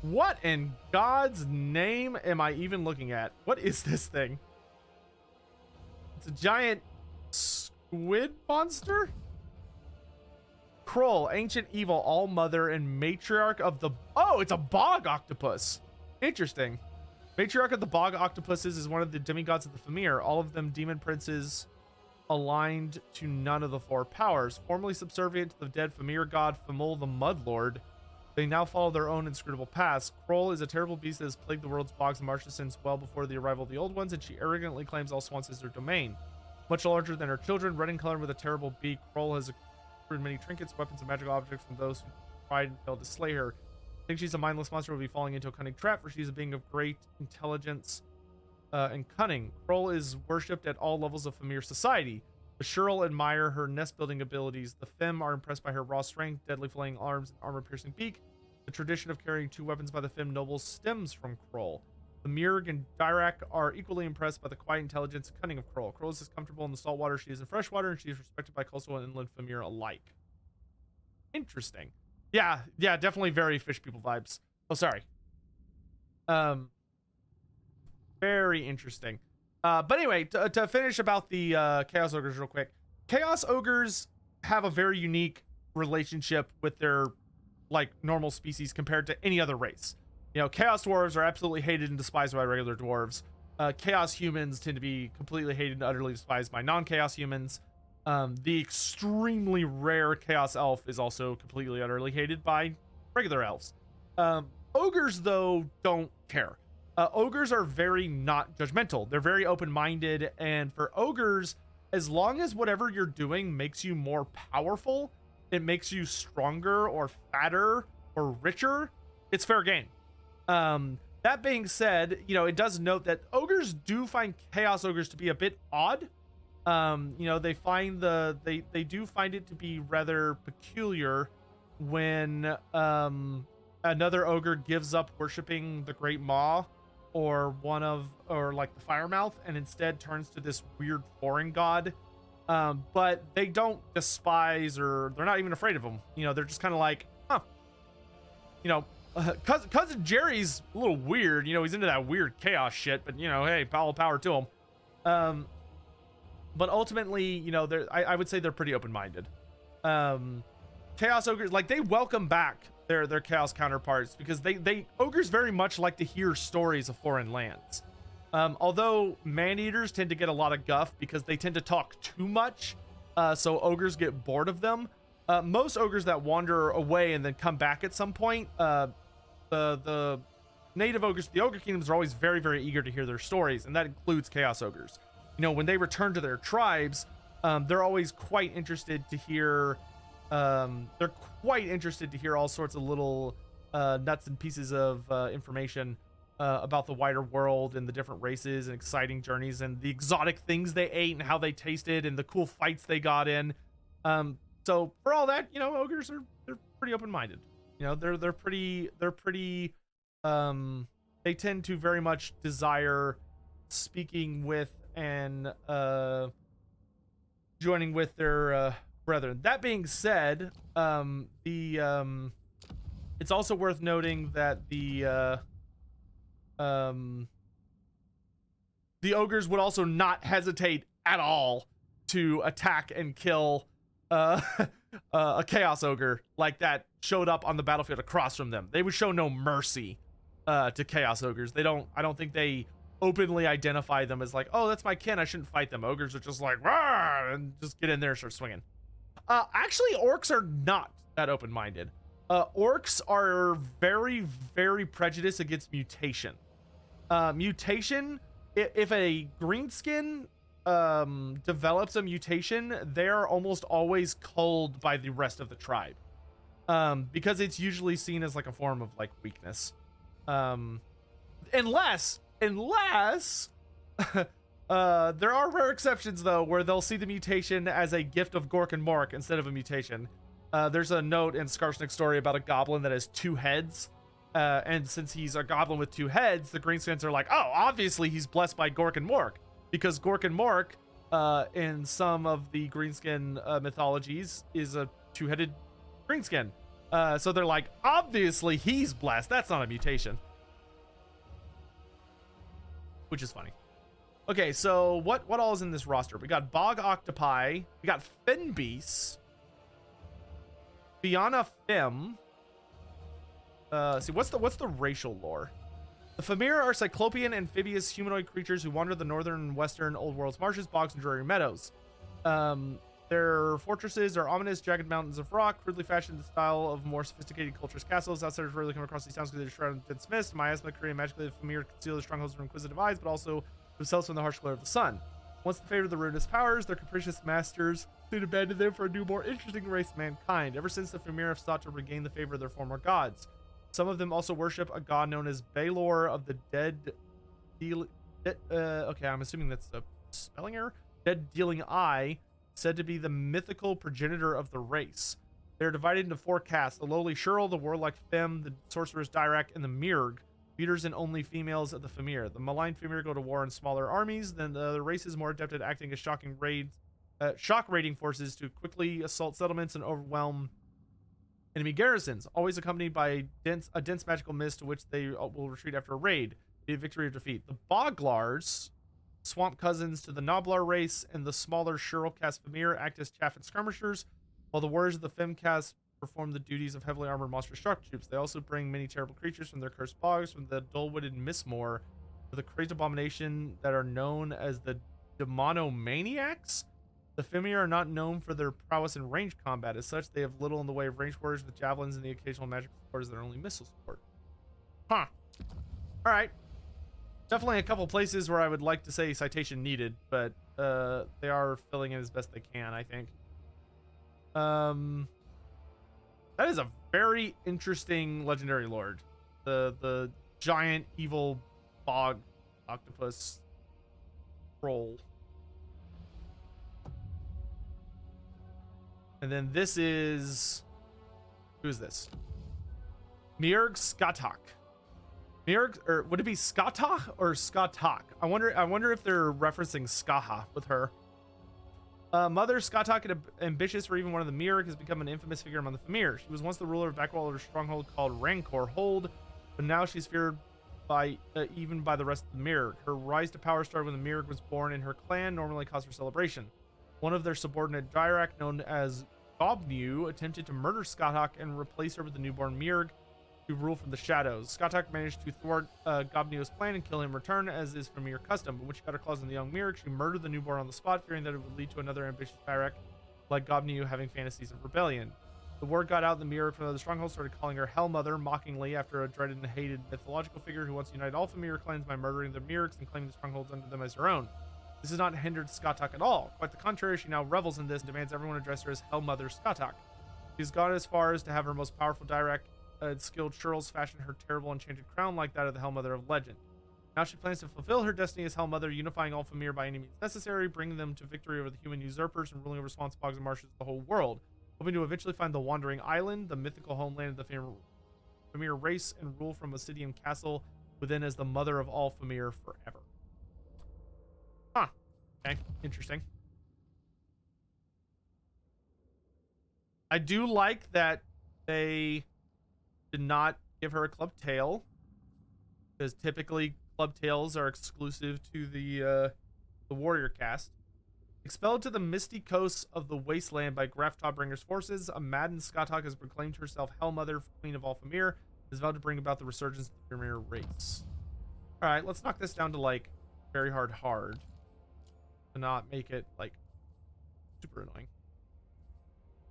What in God's name am I even looking at? What is this thing? It's a giant squid monster? Kroll, ancient evil, all mother, and matriarch of the... Oh, it's a bog octopus. Interesting. Matriarch of the bog octopuses is one of the demigods of the Famir, all of them demon princes aligned to none of the four powers. Formerly subservient to the dead Famir god Famul the Mudlord, they now follow their own inscrutable paths. Kroll is a terrible beast that has plagued the world's bogs and marshes since well before the arrival of the old ones, and she arrogantly claims all swamps as her domain. Much larger than her children, red in color with a terrible beak, Kroll has accrued many trinkets, weapons, and magical objects from those who tried and failed to slay her. I think she's a mindless monster who will be falling into a cunning trap, for she's a being of great intelligence and cunning. Kroll is worshipped at all levels of Famir society. The Shurl admire her nest-building abilities. The Fem are impressed by her raw strength, deadly flaying arms, and armor-piercing beak. The tradition of carrying two weapons by the Fem nobles stems from Kroll. The Mirg and Dirac are equally impressed by the quiet intelligence and cunning of Kroll. Kroll is as comfortable in the salt water as she is in fresh water, and she is respected by coastal and inland Famir alike. Interesting. Yeah, definitely very fish people vibes. Oh, sorry. Very interesting. But anyway, to finish about the Chaos Ogres real quick. Chaos Ogres have a very unique relationship with their like normal species compared to any other race. You know, Chaos Dwarves are absolutely hated and despised by regular dwarves. Chaos humans tend to be completely hated and utterly despised by non-Chaos humans. The extremely rare Chaos Elf is also completely utterly hated by regular elves. Ogres, though, don't care. Ogres are very not judgmental. They're very open-minded, and for ogres, as long as whatever you're doing makes you more powerful, it makes you stronger or fatter or richer, it's fair game. That being said, you know, it does note that ogres do find Chaos Ogres to be a bit odd. You know, they find they do find it to be rather peculiar when another ogre gives up worshiping the Great Maw or like the Firemouth and instead turns to this weird foreign god. But they don't despise or they're not even afraid of him. You know, they're just kind of like, huh. You know, cousin Jerry's a little weird. You know, he's into that weird chaos shit, but you know, hey, power to him. But ultimately, you know, I would say they're pretty open-minded. Chaos Ogres, like, they welcome back their Chaos counterparts because ogres very much like to hear stories of foreign lands. Although man-eaters tend to get a lot of guff because they tend to talk too much, so ogres get bored of them. Most ogres that wander away and then come back at some point, the native ogres, the ogre kingdoms are always very, very eager to hear their stories, and that includes Chaos Ogres. You know, when they return to their tribes, they're always quite interested to hear all sorts of little nuts and pieces of information about the wider world and the different races and exciting journeys and the exotic things they ate and how they tasted and the cool fights they got in. So for all that, you know, ogres they're pretty open-minded. You know, they're pretty they tend to very much desire speaking with and joining with their brethren. That being said, it's also worth noting that the ogres would also not hesitate at all to attack and kill a Chaos Ogre like that showed up on the battlefield across from them. They would show no mercy to Chaos Ogres. I don't think they openly identify them as like, oh, that's my kin, I shouldn't fight them. Ogres are just like, rah, and just get in there and start swinging. Actually, orcs are not that open-minded. Orcs are very, very prejudiced against mutation. Mutation, if a greenskin develops a mutation, they're almost always culled by the rest of the tribe, because it's usually seen as like a form of like weakness, unless there are rare exceptions though where they'll see the mutation as a gift of Gork and Mork instead of a mutation. There's a note in Skarsnik's story about a goblin that has 2 heads, and since he's a goblin with 2 heads, the greenskins are like, oh, obviously he's blessed by Gork and Mork, because Gork and Mork in some of the greenskin mythologies is a 2-headed greenskin. So they're like, obviously he's blessed. That's not a mutation. Which is funny. Okay, so what all is in this roster? We got Bog Octopi. We got Fenbeast. Fianna Fem. See, what's the racial lore? The Famir are cyclopean, amphibious, humanoid creatures who wander the northern and western Old World's marshes, bogs, and dreary meadows. Their fortresses are ominous, jagged mountains of rock, crudely fashioned in the style of more sophisticated cultures' castles. Outsiders rarely come across these towns because they're shrouded in dense mist. Miasma, created magically, the Famir conceal their strongholds from inquisitive eyes, but also themselves from the harsh glare of the sun. Once in favor of the ruinous powers, their capricious masters soon abandon them for a new, more interesting race of mankind. Ever since the Famir have sought to regain the favor of their former gods. Some of them also worship a god known as Balor of the Dead. Okay, I'm assuming that's a spelling error. Dead Dealing Eye, said to be the mythical progenitor of the race. They're divided into 4 castes: the lowly Shurl, the warlike Fem, the sorceress Dyrach, and the Mirg, leaders and only females of the Famir. The maligned Famir go to war in smaller armies. Then the race is more adept at acting as shock raiding forces to quickly assault settlements and overwhelm enemy garrisons, always accompanied by a dense magical mist to which they will retreat after a raid, be it victory or defeat. The Boglars, swamp cousins to the Noblar race, and the smaller Shurl caste Famir act as chaff and skirmishers, while the warriors of the Fem caste perform the duties of heavily armored monster shock troops. They also bring many terrible creatures from their cursed bogs, from the dull-witted Mistmore to the crazed abomination that are known as the Demonomaniacs. The Famir are not known for their prowess in ranged combat. As such, they have little in the way of ranged warriors with javelins and the occasional magical supporters that are only missile support. Huh. All right. Definitely a couple places where I would like to say citation needed, but they are filling in as best they can, I think. That is a very interesting legendary lord. The giant evil bog octopus troll. And then this is, who is this? Mirg Skatak. Mirg, or would it be Skatach or Skatak? I wonder if they're referencing Skaha with her. Mother Skatak, ambitious for even one of the Mirg, has become an infamous figure among the Famir. She was once the ruler of Backwater stronghold called Rancor Hold, but now she's feared by even by the rest of the Mirg. Her rise to power started when the Mirg was born, and her clan normally caused for celebration. One of their subordinate Dyrach, known as Gobnew, attempted to murder Skatak and replace her with the newborn Mirg to rule from the shadows. Skatak managed to thwart Gobnew's plan and kill him in return, as is Famir custom. But when she got her claws on the young Mirg, she murdered the newborn on the spot, fearing that it would lead to another ambitious Dyrach like Gobnew having fantasies of rebellion. The word got out, and the Mirg from the stronghold started calling her Hell Mother mockingly, after a dreaded and hated mythological figure who wants to unite all Famir clans by murdering their Mirgs and claiming the strongholds under them as her own. This has not hindered Skatak at all. Quite the contrary, she now revels in this and demands everyone address her as Hell Mother Skatak. She's gone as far as to have her most powerful Dyrach skilled Shurls fashion her terrible enchanted crown like that of the Hell Mother of legend. Now she plans to fulfill her destiny as Hell Mother, unifying all Famir by any means necessary, bringing them to victory over the human usurpers and ruling over swamps, bogs, and marshes of the whole world, hoping to eventually find the Wandering Island, the mythical homeland of the Famir race, and rule from Obsidian Castle within as the mother of all Famir forever. Huh. Okay, interesting. I do like that they did not give her a club tail, because typically club tails are exclusive to the warrior caste. Expelled to the misty coasts of the wasteland by Graftobbringer's forces, a maddened Skatak has proclaimed herself Hellmother, Queen of all Famir, is vowed to bring about the resurgence of the Famir race. All right, let's knock this down to like very hard to not make it like super annoying.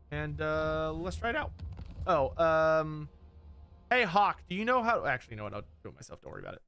And let's try it out. Oh, hey Hawk, do you know how? Actually, you know what? I'll do it myself. Don't worry about it.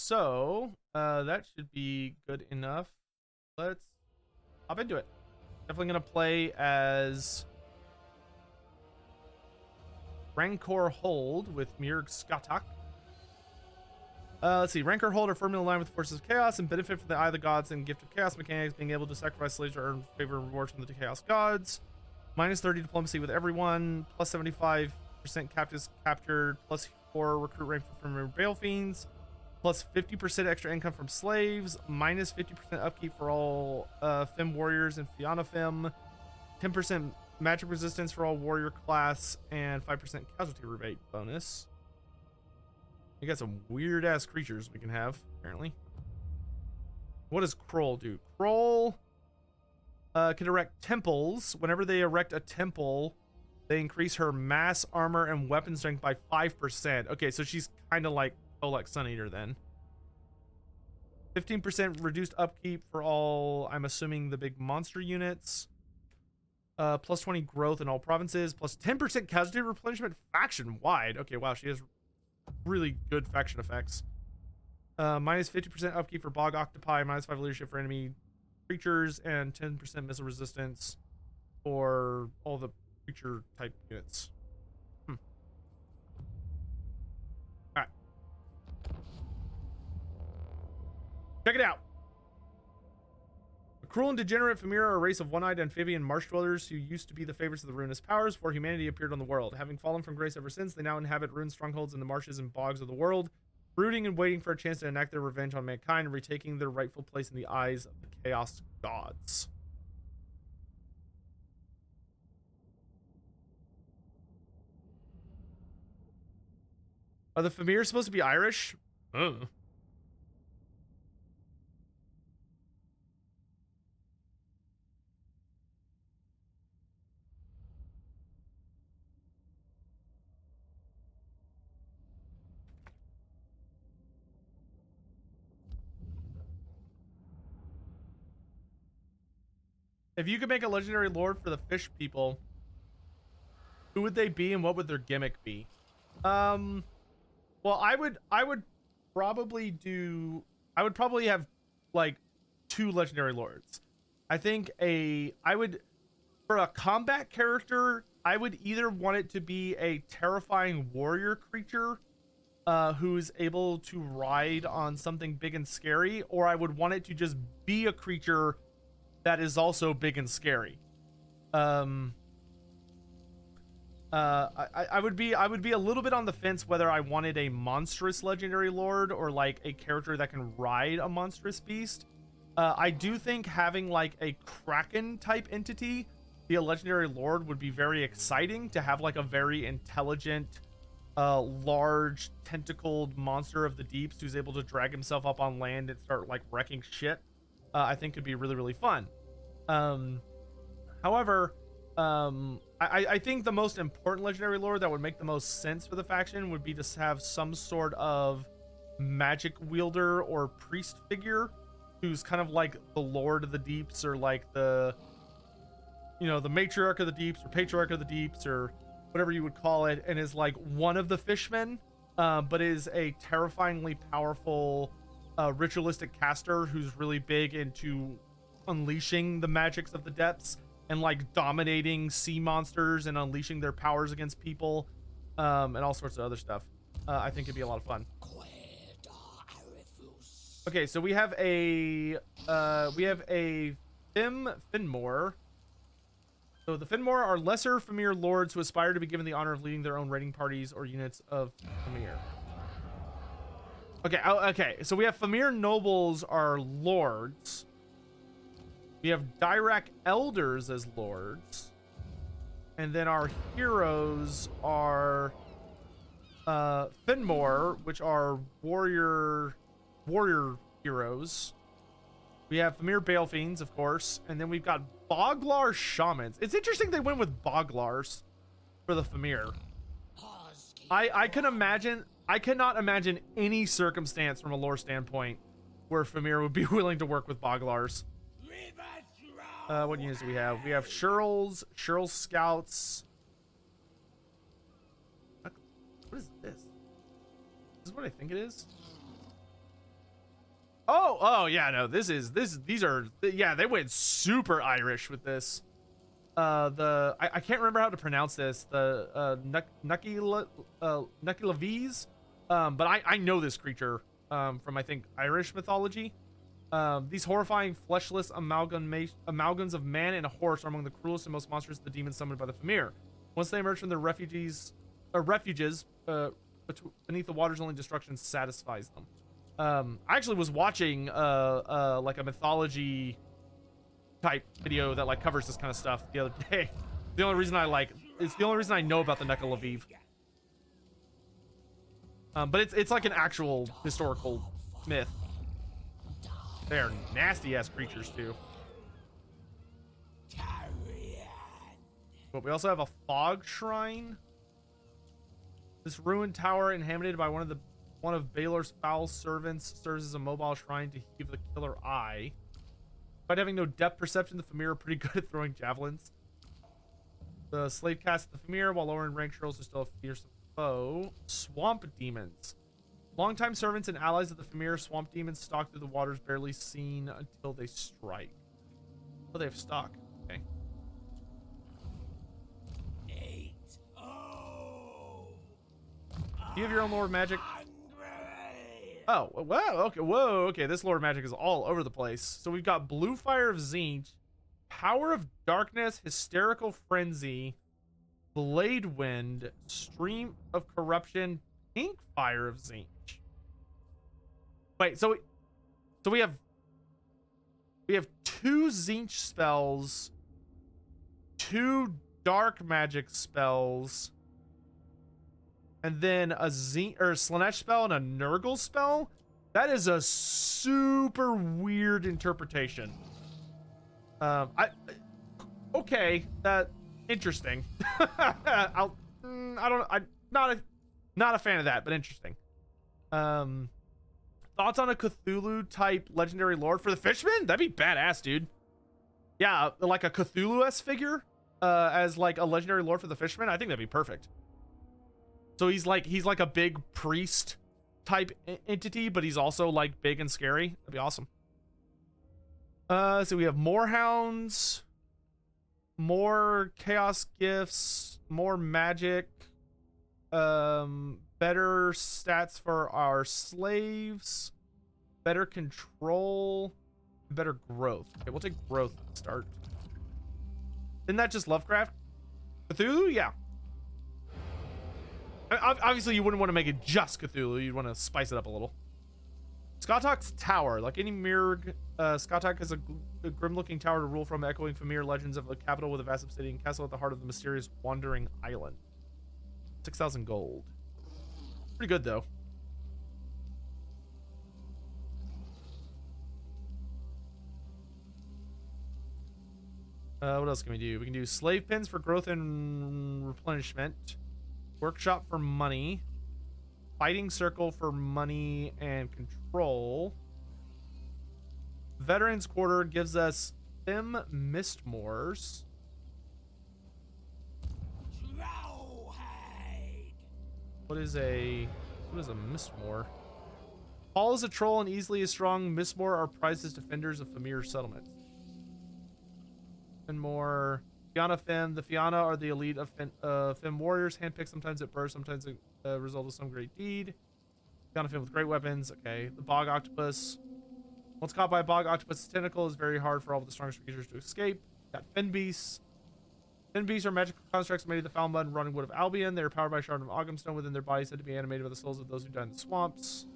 so that should be good enough. Let's hop into it. Definitely gonna play as Rancor Hold with Mirg Skatak. Let's see. Rancor Hold are firmly aligned with the forces of chaos and benefit from the Eye of the Gods and Gift of Chaos mechanics, being able to sacrifice slaves to earn favor and rewards from the Chaos Gods. Minus 30 diplomacy with everyone. Plus 75% captives captured. Plus 4 recruit rank from Bale Fiends. Plus 50% extra income from slaves. Minus 50% upkeep for all Fem warriors and Fianna Fem. 10% magic resistance for all warrior class. And 5% casualty rebate bonus. You got some weird ass creatures we can have, apparently. What does Kroll do? Kroll can erect temples. Whenever they erect a temple, they increase her mass, armor, and weapon strength by 5%. Okay, so she's kind of like Sun Eater then. 15% reduced upkeep for all, I'm assuming, the big monster units. Plus 20 growth in all provinces. Plus 10% casualty replenishment faction wide. Okay, wow, she has really good faction effects. Minus 50% upkeep for bog octopi, minus 5 leadership for enemy creatures, and 10% missile resistance for all the creature type units. Alright. Check it out. The cruel and degenerate Famira are a race of one-eyed amphibian marsh dwellers who used to be the favorites of the ruinous powers before humanity appeared on the world. Having fallen from grace ever since, they now inhabit ruined strongholds in the marshes and bogs of the world, brooding and waiting for a chance to enact their revenge on mankind and retaking their rightful place in the eyes of the Chaos Gods. Are the Famir supposed to be Irish? If you could make a legendary lord for the fish people, who would they be and what would their gimmick be? Well, I would probably have like 2 legendary lords. I think for a combat character, I would either want it to be a terrifying warrior creature who's able to ride on something big and scary, or I would want it to just be a creature that is also big and scary. I would be a little bit on the fence whether I wanted a monstrous legendary lord or like a character that can ride a monstrous beast. I do think having like a Kraken type entity be a legendary lord would be very exciting, to have like a very intelligent, large tentacled monster of the deeps who's able to drag himself up on land and start like wrecking shit. I think could be really, really fun. However, I think the most important legendary lord that would make the most sense for the faction would be to have some sort of magic wielder or priest figure who's kind of like the Lord of the Deeps, or like the matriarch of the deeps or patriarch of the deeps or whatever you would call it, and is like one of the fishmen, but is a terrifyingly powerful ritualistic caster who's really big into unleashing the magics of the depths and like dominating sea monsters and unleashing their powers against people, and all sorts of other stuff. I think it'd be a lot of fun. Okay, so we have a Finmore. So the Finmore are lesser Famir lords who aspire to be given the honor of leading their own raiding parties or units of Famir. Okay, okay. So we have Famir nobles are lords. We have Dirac elders as lords, and then our heroes are Finmore, which are warrior heroes. We have Famir Balefiends, of course, and then we've got Boglar shamans. It's interesting they went with Boglars for the Famir. I cannot imagine any circumstance from a lore standpoint where Famir would be willing to work with Boglars. What units do we have? We have Shirls Scouts. What is this? Is this what I think it is? Oh yeah, no, these are, yeah, they went super Irish with this. I can't remember how to pronounce this. The Nucky Levies. But I know this creature from, I think, Irish mythology. These horrifying fleshless amalgams of man and a horse are among the cruelest and most monstrous of the demons summoned by the Famir. Once they emerge from their refuges beneath the waters, only destruction satisfies them. I actually was watching like a mythology type video that like covers this kind of stuff the other day. The only reason it's the only reason I know about the Nekka Lviv. But it's like an actual historical myth. They're nasty ass creatures too. But we also have a fog shrine. This ruined tower, inhabited by one of Baelor's foul servants, serves as a mobile shrine to heave the killer eye. Despite having no depth perception, the Famir are pretty good at throwing javelins. The slave cast the Famir, while lower in rank trolls are still a fearsome foe. Swamp demons. Longtime servants and allies of the Famir, swamp demons stalk through the waters, barely seen until they strike. Oh, they have stock. Okay. Do you have your own Lord Magic? Oh, wow, okay, whoa, okay, this Lord Magic is all over the place. So we've got Blue Fire of Tzeentch, Power of Darkness, Hysterical Frenzy, Blade Wind, Stream of Corruption, Pink Fire of Tzeentch. Wait, so we have 2 Tzeentch spells, 2 dark magic spells, and then a Slaanesh spell and a Nurgle spell. That is a super weird interpretation. Okay, that interesting. I'm not a fan of that, but interesting. Thoughts on a Cthulhu type legendary lord for the Fishman? That'd be badass, dude. Yeah, like a Cthulhu-esque figure as like a legendary lord for the Fishman. I think that'd be perfect. So he's like a big priest type entity, but he's also like big and scary. That'd be awesome. So we have more hounds, more chaos gifts, more magic, better stats for our slaves, better control, better growth. Okay, we'll take growth to start. Isn't that just Lovecraft? Cthulhu? Yeah. Obviously, you wouldn't want to make it just Cthulhu. You'd want to spice it up a little. Skatok's Tower. Like any Mirrg, Skatok is a grim-looking tower to rule from, echoing familiar legends of a capital with a vast obsidian castle at the heart of the mysterious wandering island. 6,000 gold. Pretty good, though. What else can we do? We can do slave pens for growth and replenishment. Workshop for money. Fighting circle for money and control. Veterans Quarter gives us Them Mistmoors. What is a Mistmoor? Paul is a troll and easily as strong. Mistmoor are prized as defenders of Famir settlements. And more. Fianna Femme. The Fianna are the elite of Femme warriors, handpicked sometimes at birth, sometimes a result of some great deed. Fianna Femme with great weapons. Okay. The Bog Octopus. Once caught by a Bog Octopus's tentacle, is very hard for all but the strongest creatures to escape. Got Fen Beasts. Fen Beasts are magical constructs made of the foul mud and running wood of Albion. They are powered by a shard of Oghamstone within their bodies, said to be animated by the souls of those who died in the swamps.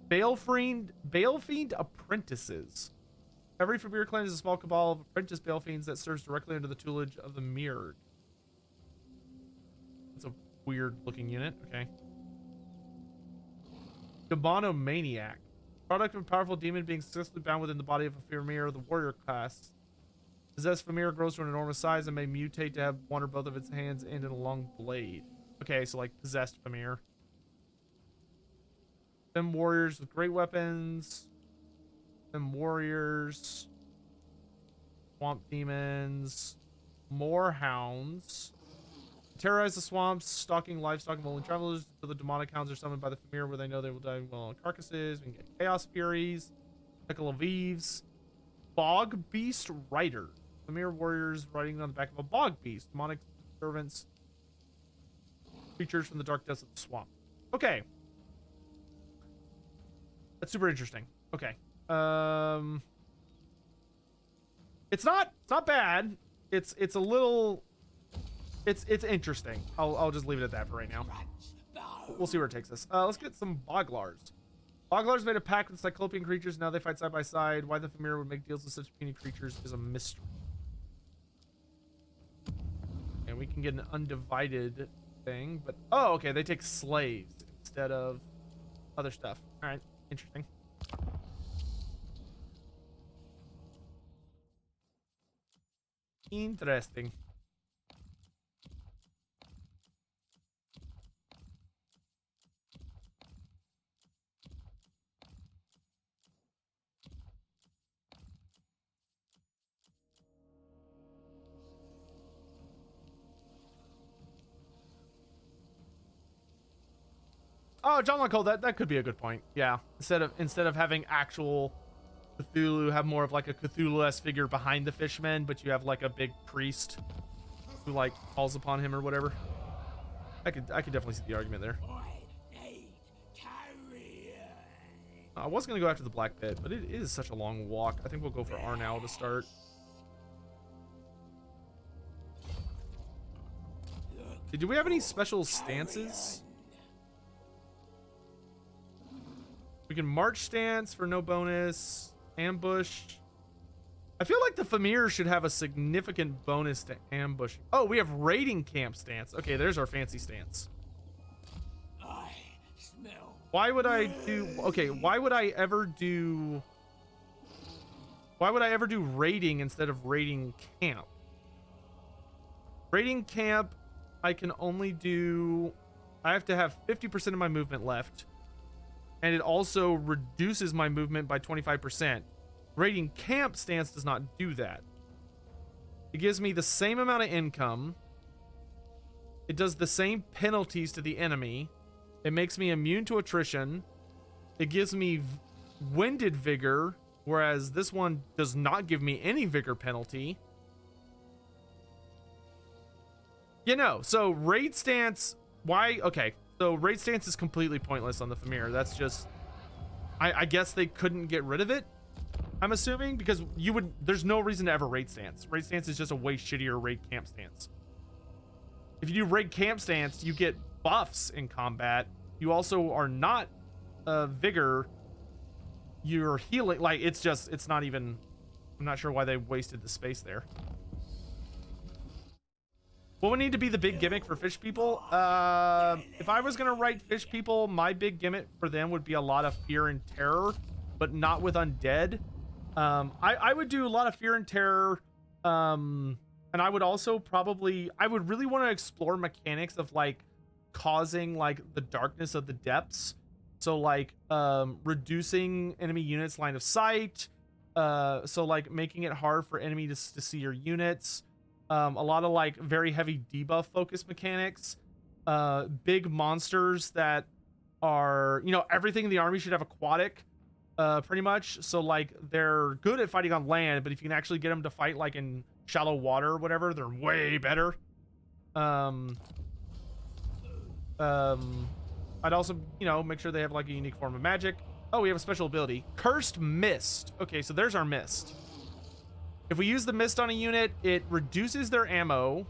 Balefiend Apprentices. Every Famir clan is a small cabal of apprentice Balefiends that serves directly under the tutelage of the Mirrg. It's a weird looking unit. Okay. Demonomaniac. Product of a powerful demon being successfully bound within the body of a Famir of the warrior class. Possessed Famir grows to an enormous size and may mutate to have one or both of its hands and in a long blade. Okay, so like possessed Famir. Them warriors with great weapons. Them warriors. Swamp demons. More hounds. terrorize the swamps, stalking livestock and lonely travelers until the demonic hounds are summoned by the Famir, where they know they will die well on carcasses. We can get Chaos Furies, Pickle of Eves, Bog Beast Rider. Famir warriors riding on the back of a bog beast. Demonic servants, creatures from the dark depths of the swamp. Okay. That's super interesting. Okay. It's not bad. It's a little, it's interesting. I'll just leave it at that for right now. We'll see where it takes us. Let's get some Boglars. Boglars made a pact with Cyclopean creatures. Now they fight side by side. Why the Famir would make deals with such puny creatures is a mystery. And we can get an undivided thing, but oh, okay, they take slaves instead of other stuff. All right, interesting. Interesting. Oh, John Locke, that could be a good point. Yeah, instead of having actual Cthulhu, have more of like a Cthulhu-esque figure behind the fishmen, but you have like a big priest who like calls upon him or whatever. I could definitely see the argument there. I was gonna go after the Black Pit, but it is such a long walk. I think we'll go for Arnau to start. Do we have any special stances? We can march stance for no bonus. Ambush. I feel like the Famir should have a significant bonus to ambush. Oh, we have raiding camp stance. Okay, there's our fancy stance. Why would I do... Okay, why would I ever do raiding instead of raiding camp? Raiding camp, I can only do... I have to have 50% of my movement left. And it also reduces my movement by 25%. Raiding camp stance does not do that. It gives me the same amount of income. It does the same penalties to the enemy. It makes me immune to attrition. It gives me winded vigor, whereas this one does not give me any vigor penalty. You know, so raid stance, why? Okay, so raid stance is completely pointless on the Famir. That's just, I guess they couldn't get rid of it, I'm assuming, because there's no reason to ever raid stance. Raid stance is just a way shittier raid camp stance. If you do raid camp stance, you get buffs in combat. You also are not vigor. You're healing. Like, it's not even, I'm not sure why they wasted the space there. What would need to be the big gimmick for fish people? If I was gonna write fish people, my big gimmick for them would be a lot of fear and terror, but not with undead. I would do a lot of fear and terror, and I would also I would really want to explore mechanics of like causing like the darkness of the depths. So like reducing enemy units line of sight, so like making it hard for enemies to see your units. A lot of like very heavy debuff focus mechanics, big monsters that are, you know, everything in the army should have aquatic, pretty much. So like they're good at fighting on land, but if you can actually get them to fight like in shallow water or whatever, they're way better. I'd also, you know, make sure they have like a unique form of magic. Oh, we have a special ability, Cursed Mist. Okay, so there's our mist. If we use the mist on a unit, it reduces their ammo,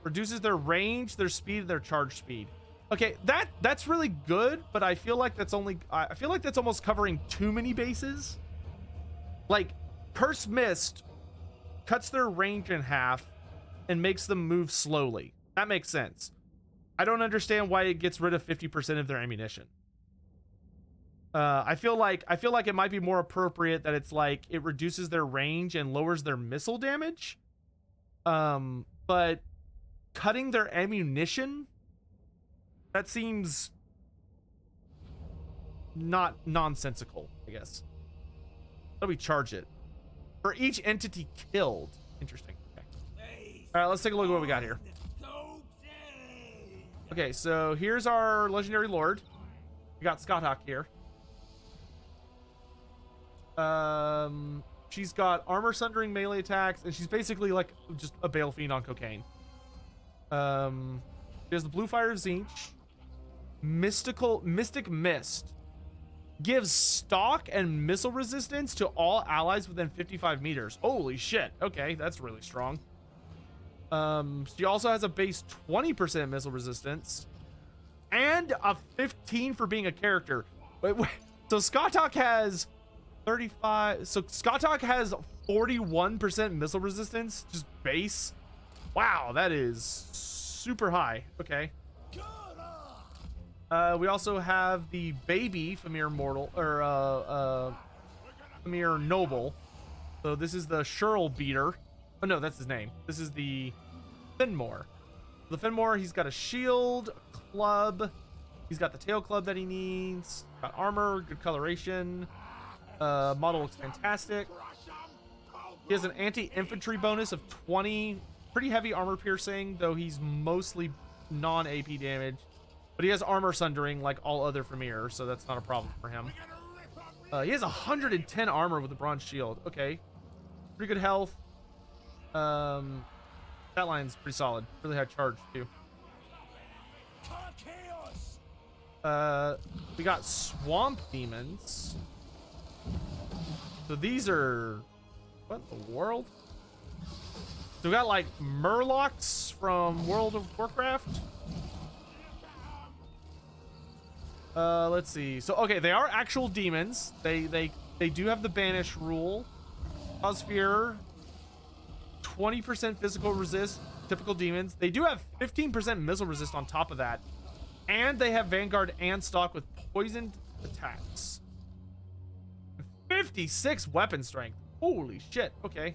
reduces their range, their speed, their charge speed. Okay, that's really good, but I feel like that's almost covering too many bases. Like, Cursed Mist cuts their range in half and makes them move slowly. That makes sense. I don't understand why it gets rid of 50% of their ammunition. I feel like it might be more appropriate that it's like it reduces their range and lowers their missile damage. But cutting their ammunition, that seems not nonsensical, I guess. How do we charge it? For each entity killed. Interesting. Okay. All right, let's take a look at what we got here. Okay, so here's our legendary lord. We got Scott Hawk here. She's got armor sundering melee attacks, and she's basically like just a Bale Fiend on cocaine. She has the Blue Fire of Tzeentch. Mystic Mist gives stock and missile resistance to all allies within 55 meters. Holy shit. Okay, that's really strong. She also has a base 20% missile resistance and a 15 for being a character. Wait. So Scott Hawk has 35. So Scott Hawk has 41% missile resistance, just base. Wow, that is super high. Okay. We also have the baby Famir Mortal, or Famir Noble. So this is the Shurl Beater. Oh no, that's his name. This is the Fenmore. The Fenmore, he's got a shield, a club. He's got the tail club that he needs. Got armor, good coloration. Model looks fantastic. He has an anti-infantry bonus of 20. Pretty heavy armor piercing, though he's mostly non-AP damage. But he has armor sundering like all other Famir, so that's not a problem for him. He has 110 armor with the bronze shield. Okay. Pretty good health. That line's pretty solid. Really high charge, too. We got Swamp Demons. So these are... What in the world? So we got like Murlocs from World of Warcraft. Let's see. So okay, they are actual demons. They do have the banish rule. Cause fear. 20% physical resist. Typical demons. They do have 15% missile resist on top of that, and they have Vanguard and stock with poisoned attacks. 56 weapon strength. Holy shit. Okay.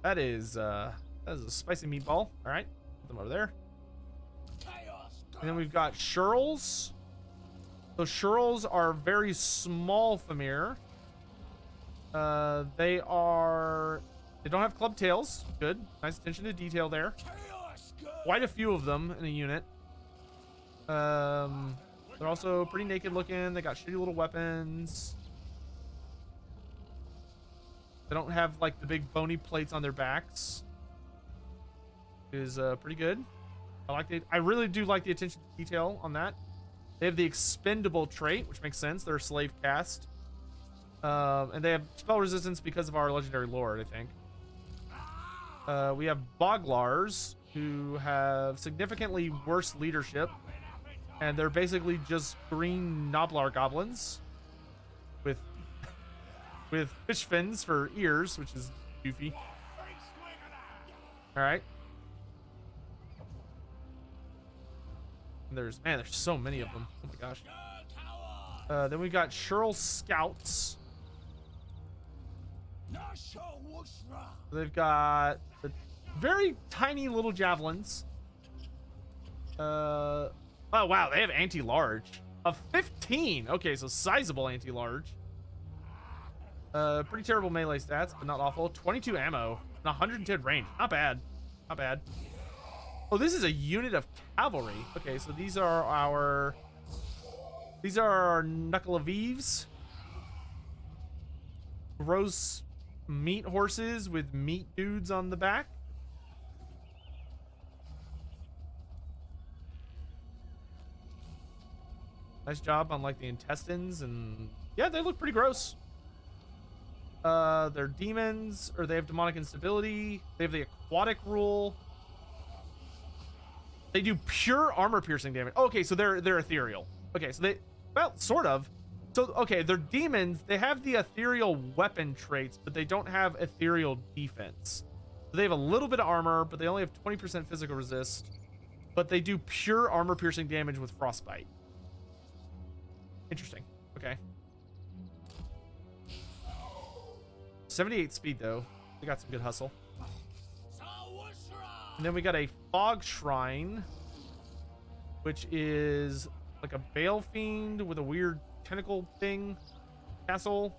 That is a spicy meatball. All right, put them over there. And then we've got Shurls. So Shurls are very small Famir. They don't have club tails. Good. Nice attention to detail there. Quite a few of them in a unit. They're also pretty naked looking. They got shitty little weapons. They don't have like the big bony plates on their backs. Is pretty good. I really do like the attention to detail on that. They have the expendable trait, which makes sense. They're a slave caste. And they have spell resistance because of our legendary lord, I think. We have Boglars, who have significantly worse leadership. And they're basically just green Noblar goblins. With fish fins for ears, which is goofy. Alright. There's so many of them. Oh my gosh. Then we got Shurl Scouts. They've got the very tiny little javelins. Oh wow, they have anti-large of 15. Okay, so sizable anti-large. Pretty terrible melee stats, but not awful. 22 ammo and 110 range. Not bad. Not bad. Oh, this is a unit of cavalry. Okay, so these are our Knuckle of Eves. Gross meat horses with meat dudes on the back. Nice job on like the intestines, and yeah, they look pretty gross. They're demons, or they have demonic instability. They have the aquatic rule. They do pure armor piercing damage. Okay, so they're ethereal. Okay, so well, sort of. So okay, they're demons. They have the ethereal weapon traits, but they don't have ethereal defense. So they have a little bit of armor, but they only have 20% physical resist. But they do pure armor piercing damage with frostbite. Interesting. Okay. 78 speed though. They got some good hustle. And then we got a Fog Shrine, which is like a Bale Fiend with a weird tentacle thing castle,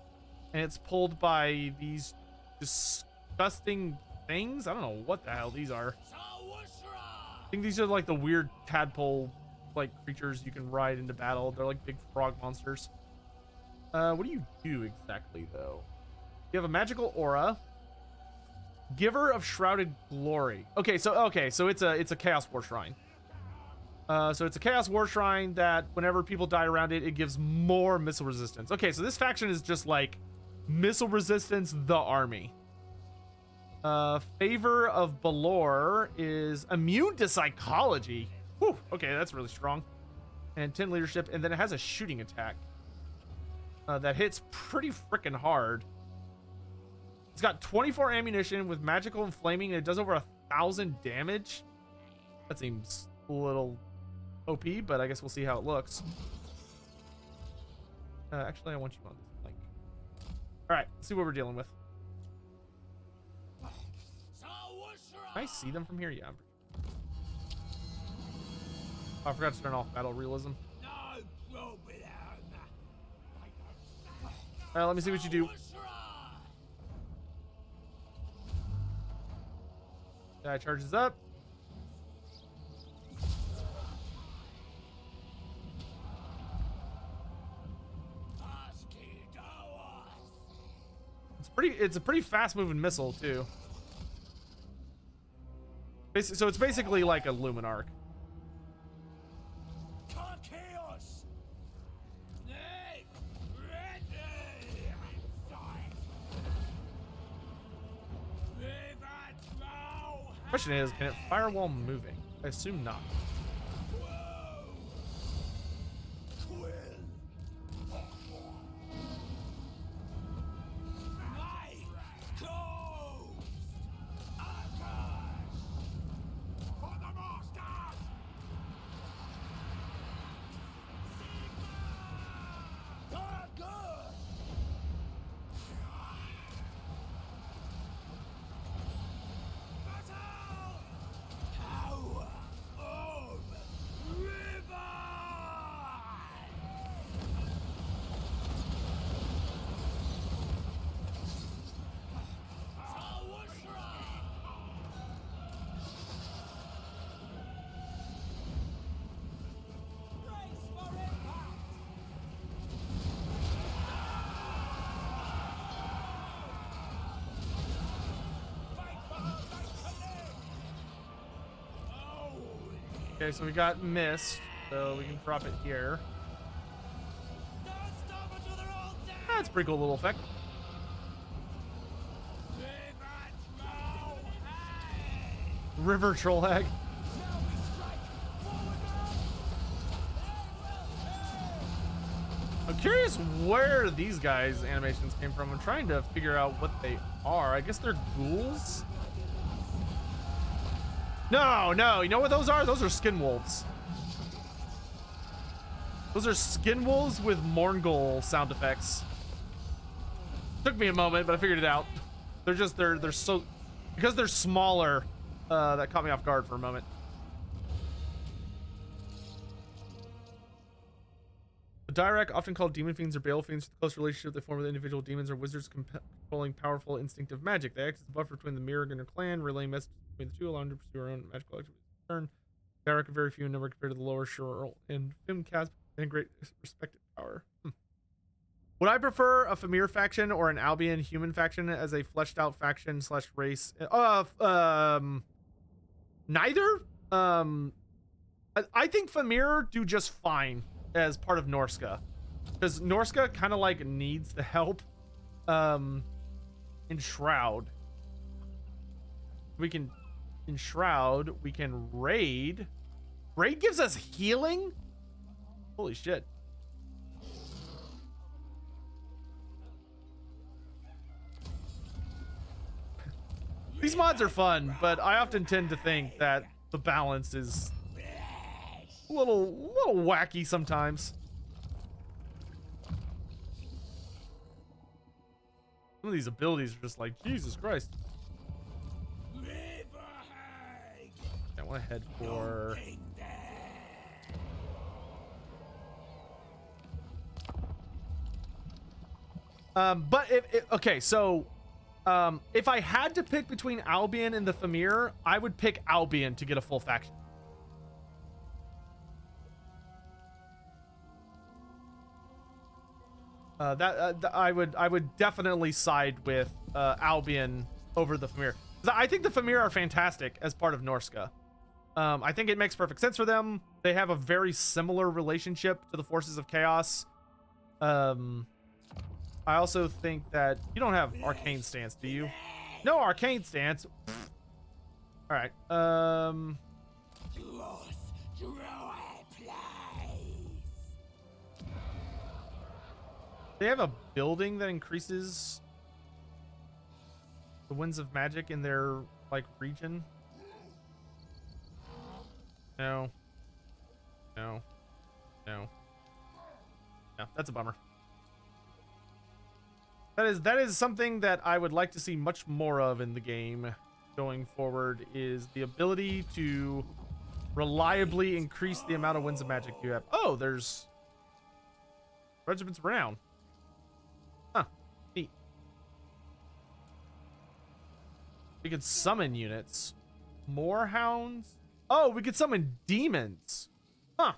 and it's pulled by these disgusting things. I don't know what the hell these are. I think these are like the weird tadpole like creatures you can ride into battle. They're like big frog monsters. What do you do exactly though? You have a magical aura. Giver of Shrouded Glory. Okay, so it's a Chaos War Shrine. So it's a Chaos War Shrine that whenever people die around it, it gives more missile resistance. Okay, so this faction is just like missile resistance, the army. Favor of Balor is immune to psychology. Whew, okay, that's really strong. And 10 leadership, and then it has a shooting attack that hits pretty freaking hard. It's got 24 ammunition with magical and flaming, and it does over 1,000 damage. That seems a little OP, but I guess we'll see how it looks. Actually, I want you on this flank. All right, let's see what we're dealing with. Can I see them from here? Yeah. Oh, I forgot to turn off battle realism. Let me see what you do. Guy charges up. It's a pretty fast moving missile too. So it's basically like a Luminarch. Question is, can it fire while moving? I assume not. Okay, so we got mist, so we can drop it here. That's a pretty cool little effect. River troll hag. I'm curious where these guys' animations came from. I'm trying to figure out what they are. I guess they're ghouls. No, you know what those are? Those are skin wolves. Those are skin wolves with Morgul sound effects. Took me a moment, but I figured it out. They're so, because they're smaller, that caught me off guard for a moment. The Dyrek, often called demon fiends or bale fiends, with the close relationship they form with individual demons or wizards controlling powerful instinctive magic. They act as a buffer between the Mirror and their clan, relaying messages between the two, allowing them to pursue our own magical activities. Dyrek are very few in number compared to the lower Shirl and Fimcast, and great respected power. Would I prefer a Famir faction or an Albion human faction as a fleshed out faction slash race? Neither. I think Famir do just fine as part of Norska, because Norska kind of like needs the help. In Shroud, we can raid. Raid gives us healing. Holy shit. These mods are fun, but I often tend to think that the balance is a little wacky sometimes. Some of these abilities are just like, Jesus Christ. I want to head for... but okay, so If I had to pick between Albion and the Famir, I would pick Albion to get a full faction. I would definitely side with Albion over the Famir. I think the Famir are fantastic as part of Norska. I think it makes perfect sense for them. They have a very similar relationship to the forces of chaos. I also think that you don't have arcane stance, do you? No arcane stance. All right. They have a building that increases the winds of magic in their like region. No. No. No. No, that's a bummer. That is something that I would like to see much more of in the game going forward, is the ability to reliably increase the amount of winds of magic you have. Oh, there's Regiments of Renown. Huh. Neat. We could summon units. More hounds. Oh, we could summon demons. Huh.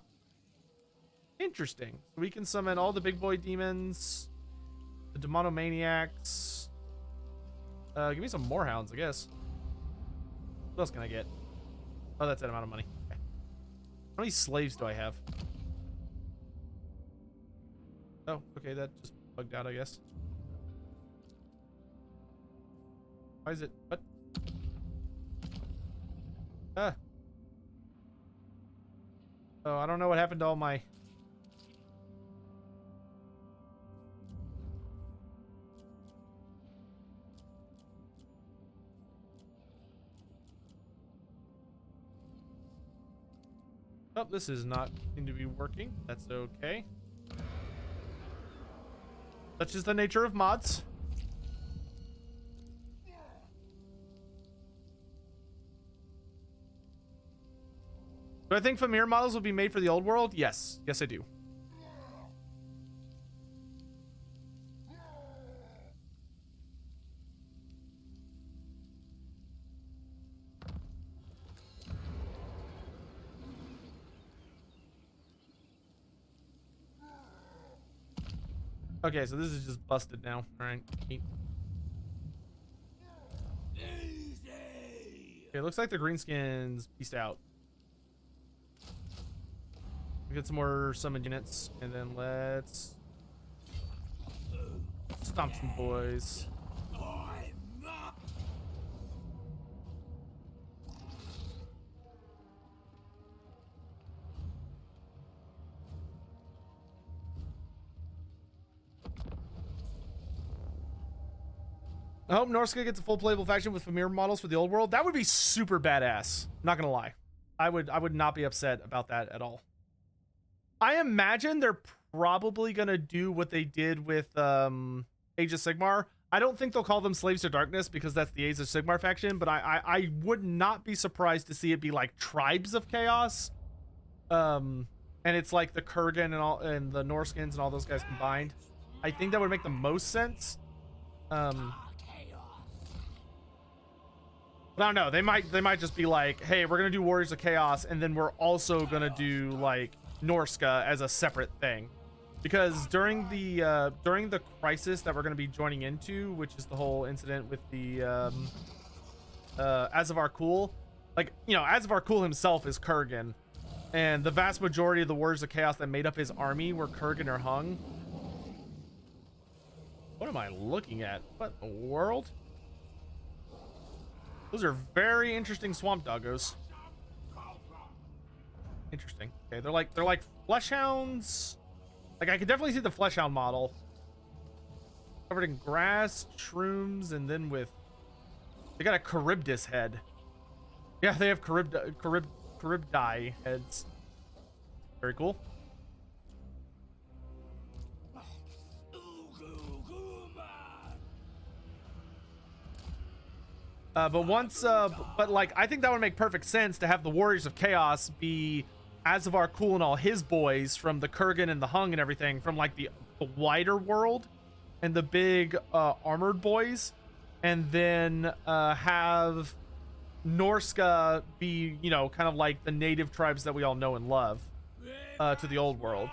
Interesting. We can summon all the big boy demons. The demonomaniacs. Give me some more hounds, I guess. What else can I get? Oh, that's that amount of money. Okay. How many slaves do I have? Oh, okay, that just bugged out, I guess. Why is it? What? Ah. Oh, I don't know what happened to all my... Oh, this is not going to be working. That's okay. Such is the nature of mods. Do I think Famir models will be made for the old world? Yes. Yes, I do. Okay, so this is just busted now. All right. Neat. Okay, it looks like the greenskins pieced out. We get some more summon units, and then let's stomp some boys. I hope Norska gets a full playable faction with Famir models for the old world. That would be super badass. Not gonna lie. I would not be upset about that at all. I imagine they're probably gonna do what they did with Age of Sigmar. I don't think they'll call them Slaves to Darkness because that's the Age of Sigmar faction, but I would not be surprised to see it be like Tribes of Chaos. And it's like the Kurgan and all and the Norskins and all those guys combined. I think that would make the most sense. But I don't know. They might just be like, hey, we're gonna do Warriors of Chaos, and then we're also gonna do like Norska as a separate thing, because during the crisis that we're gonna be joining into, which is the whole incident with the Azavar Kul, like, you know, Azavar Kul himself is Kurgan, and the vast majority of the Warriors of Chaos that made up his army were Kurgan or Hung. What am I looking at? What in the world? Those are very interesting swamp doggos. Interesting. Okay, they're like flesh hounds. Like, I could definitely see the flesh hound model. Covered in grass, shrooms, and then with... They got a Charybdis head. Yeah, they have Charybdi heads. Very cool. But like, I think that would make perfect sense to have the Warriors of Chaos be Azavar Kul and all his boys from the Kurgan and the Hung and everything from like the wider world, and the big armored boys and then have Norska be, you know, kind of like the native tribes that we all know and love to the old world.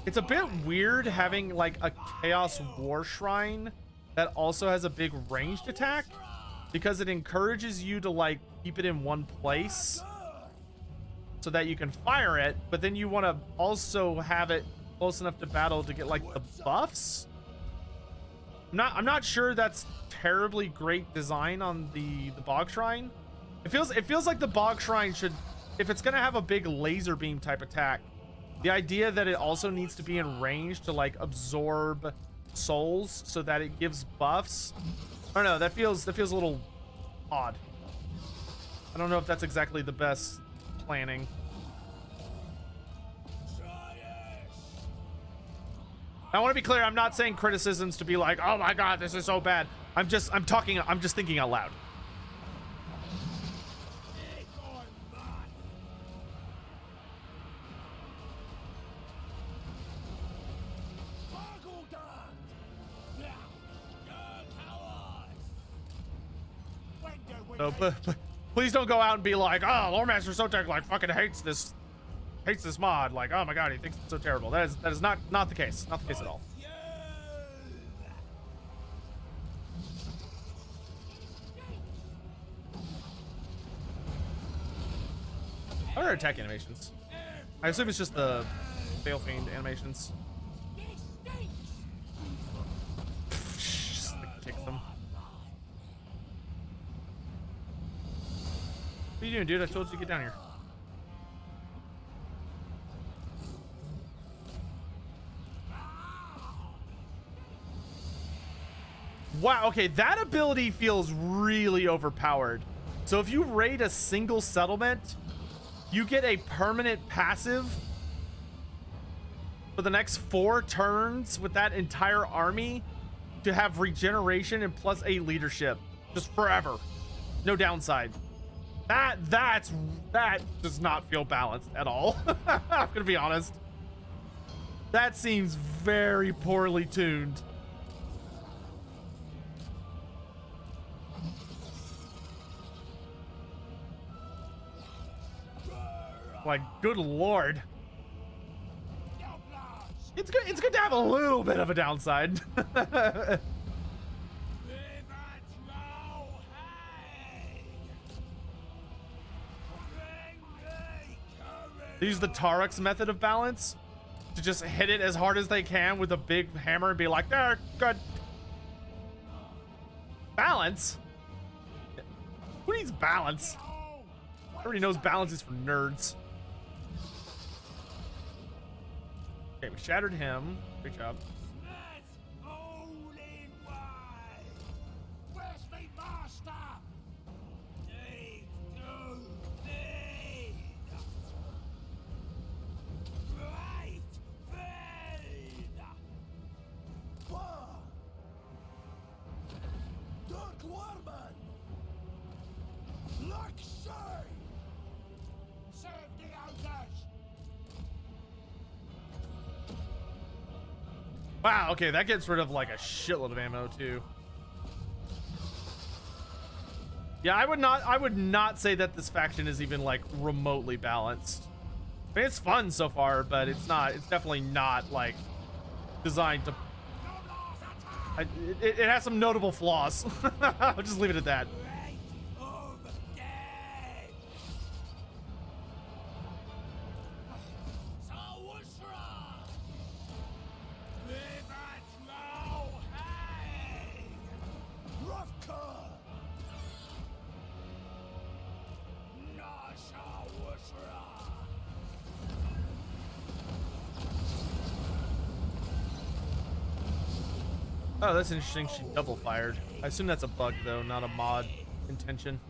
It's a bit weird having like a Chaos War Shrine that also has a big ranged attack, because it encourages you to like keep it in one place so that you can fire it, but then you want to also have it close enough to battle to get like the buffs. I'm not sure that's terribly great design on the Bog Shrine. It feels like the Bog Shrine should, if it's gonna have a big laser beam type attack, the idea that it also needs to be in range to like absorb souls so that it gives buffs. I don't know, that feels a little odd. I don't know if that's exactly the best planning. I want to be clear, I'm not saying criticisms to be like, oh my god, this is so bad. I'm just thinking out loud. So please don't go out and be like, oh, Lore Master Sotek like fucking hates this mod. Like, oh my god, he thinks it's so terrible. That is not the case. Not the case at all. What are attack animations? I assume it's just the Bale Fiend animations. Just like, kick them. What are you doing, dude? I told you to get down here. Wow, okay, that ability feels really overpowered. So if you raid a single settlement, you get a permanent passive for the next 4 turns with that entire army to have regeneration and +8 leadership. Just forever. No downside. That does not feel balanced at all. I'm gonna be honest. That seems very poorly tuned. Like, good lord. It's good to have a little bit of a downside. They use the Tarek's method of balance to just hit it as hard as they can with a big hammer and be like, there, good. Balance? Who needs balance? Everybody knows balance is for nerds. Okay, we shattered him. Great job. Wow, okay, that gets rid of like a shitload of ammo too. Yeah, I would not say that this faction is even like remotely balanced. I mean, it's fun so far, but it's definitely not like designed to. It has some notable flaws. I'll just leave it at that. Oh, that's interesting. She double fired. I assume that's a bug though, not a mod intention.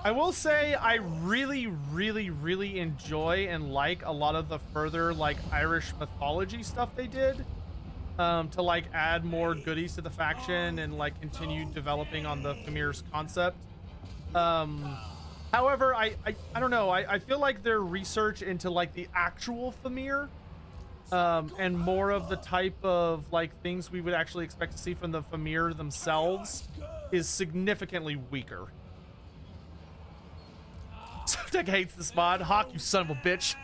I will say I really, really, really enjoy and like a lot of the further like Irish mythology stuff they did. To like add more goodies to the faction and like continue developing on the Famir's concept. However, I don't know. I feel like their research into like the actual Famir, and more of the type of like things we would actually expect to see from the Famir themselves is significantly weaker. Softek hates this mod. Hawk, you son of a bitch.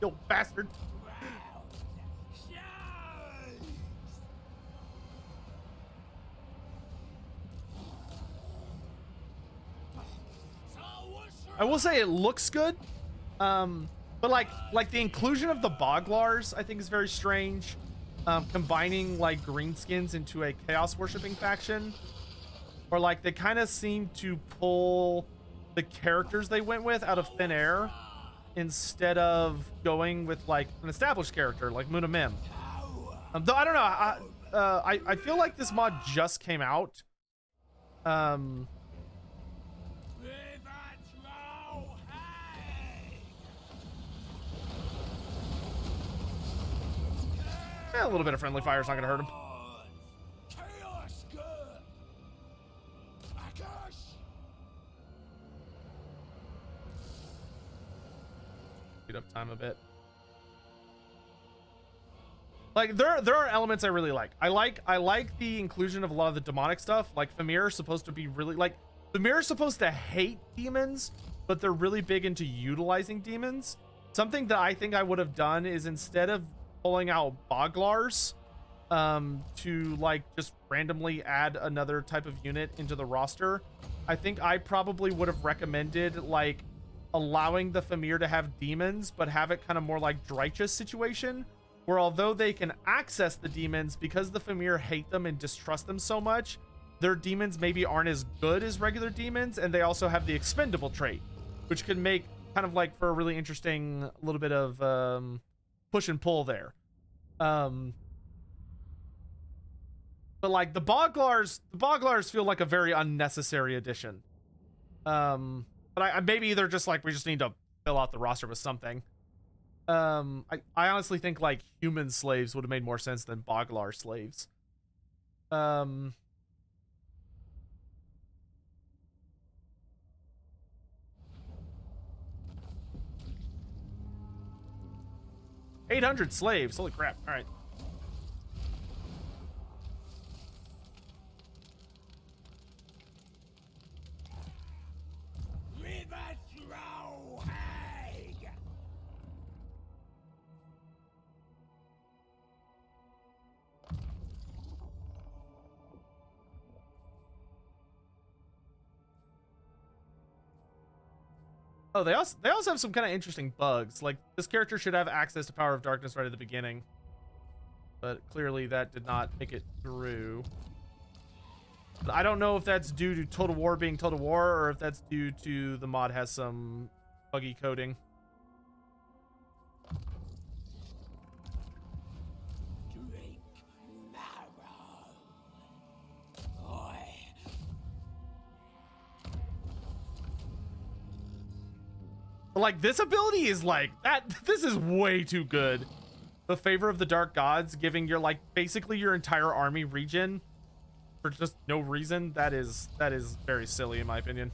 You bastard. I will say it looks good. But like the inclusion of the Boglars, I think is very strange. Combining like greenskins into a chaos worshipping faction. Or like they kind of seem to pull the characters they went with out of thin air instead of going with like an established character like Muna Mim. Though I don't know, I feel like this mod just came out. Yeah, a little bit of friendly fire is not gonna hurt him. Speed up time a bit. Like there are elements I really like. I like the inclusion of a lot of the demonic stuff. Like Famir is supposed to be really like Famir is supposed to hate demons, but they're really big into utilizing demons. Something that I think I would have done is instead of pulling out Boglars to like just randomly add another type of unit into the roster, I think I probably would have recommended like allowing the Famir to have demons, but have it kind of more like Drychus situation, where although they can access the demons, because the Famir hate them and distrust them so much, their demons maybe aren't as good as regular demons, and they also have the expendable trait, which can make kind of like for a really interesting little bit of push and pull there. But like the Boglars feel like a very unnecessary addition. But I maybe they're just like, we just need to fill out the roster with something. I honestly think like human slaves would have made more sense than Boglar slaves. 800 slaves. Holy crap. All right. Oh, they also have some kind of interesting bugs. Like this character should have access to Power of Darkness right at the beginning, but clearly that did not make it through. But I don't know if that's due to Total War being Total War, or if that's due to the mod has some buggy coding. But like this ability is like that. This is way too good. The Favor of the Dark Gods, giving your like basically your entire army regen for just no reason. That is very silly in my opinion.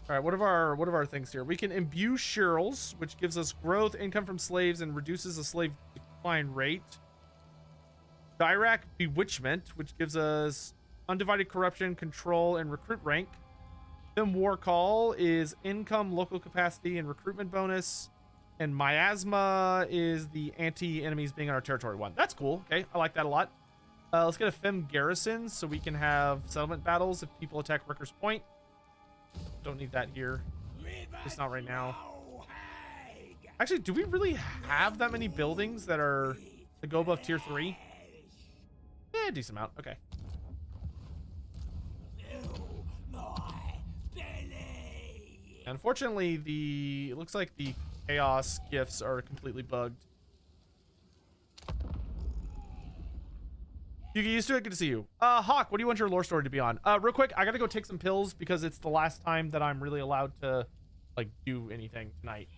All right, what of our things here? We can imbue Shirls, which gives us growth, income from slaves, and reduces the slave decline rate. Dirac Bewitchment, which gives us undivided corruption, control, and recruit rank. Then War Call is income, local capacity, and recruitment bonus. And Miasma is the anti-enemies being on our territory one. That's cool. Okay, I like that a lot. Let's get a Fem Garrison so we can have settlement battles if people attack Ricker's Point. Don't need that here. It's not right now. Actually, do we really have that many buildings that go above tier 3? Yeah, decent amount. Okay. Unfortunately, it looks like the chaos gifts are completely bugged. You get used to it. Good to see you. Hawk, what do you want your lore story to be on? Real quick, I gotta go take some pills because it's the last time that I'm really allowed to, like, do anything tonight.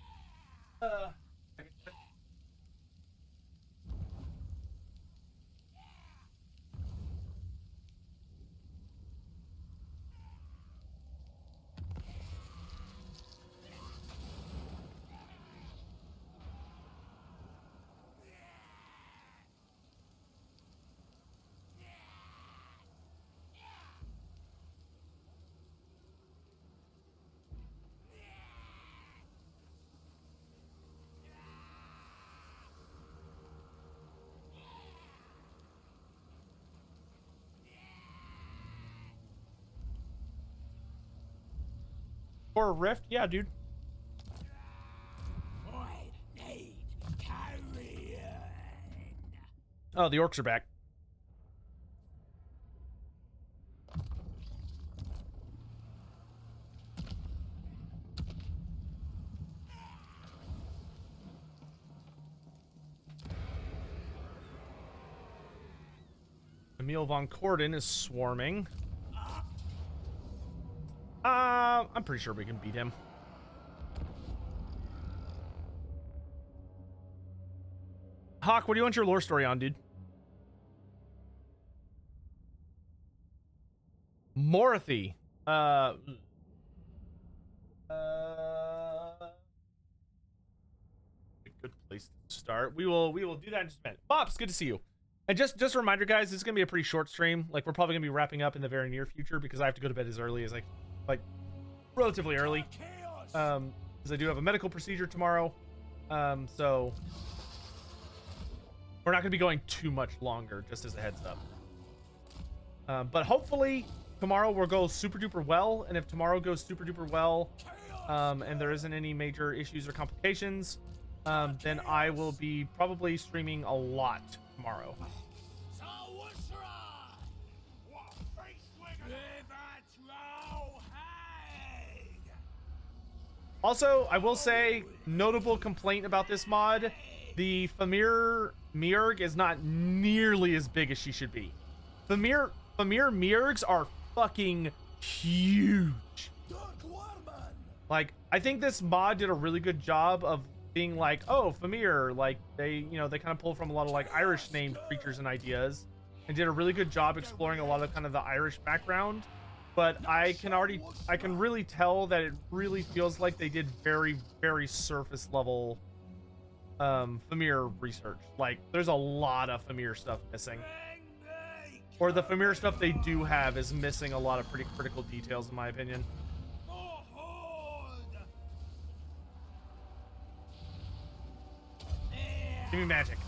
Or a rift? Yeah, dude. Oh, the orcs are back. Emil von Corden is swarming. I'm pretty sure we can beat him. Hawk, what do you want your lore story on, dude? Morathy. A good place to start. We will do that in just a minute. Pops, good to see you. And just a reminder, guys, this is gonna be a pretty short stream. Like, we're probably gonna be wrapping up in the very near future because I have to go to bed as early as like relatively early. Because I do have a medical procedure tomorrow. So we're not gonna be going too much longer, just as a heads up. But hopefully tomorrow will go super duper well, and if tomorrow goes super duper well, and there isn't any major issues or complications, then I will be probably streaming a lot tomorrow. Also, I will say, notable complaint about this mod, the Famir Miurg is not nearly as big as she should be. Famir Miurgs are fucking huge. Like, I think this mod did a really good job of being like, oh, Famir, like, they kind of pulled from a lot of like Irish named creatures and ideas, and did a really good job exploring a lot of kind of the Irish background. But I can really tell that it really feels like they did very, very surface level Famir research. Like, there's a lot of Famir stuff missing. Or the Famir stuff they do have is missing a lot of pretty critical details, in my opinion. Give me magic.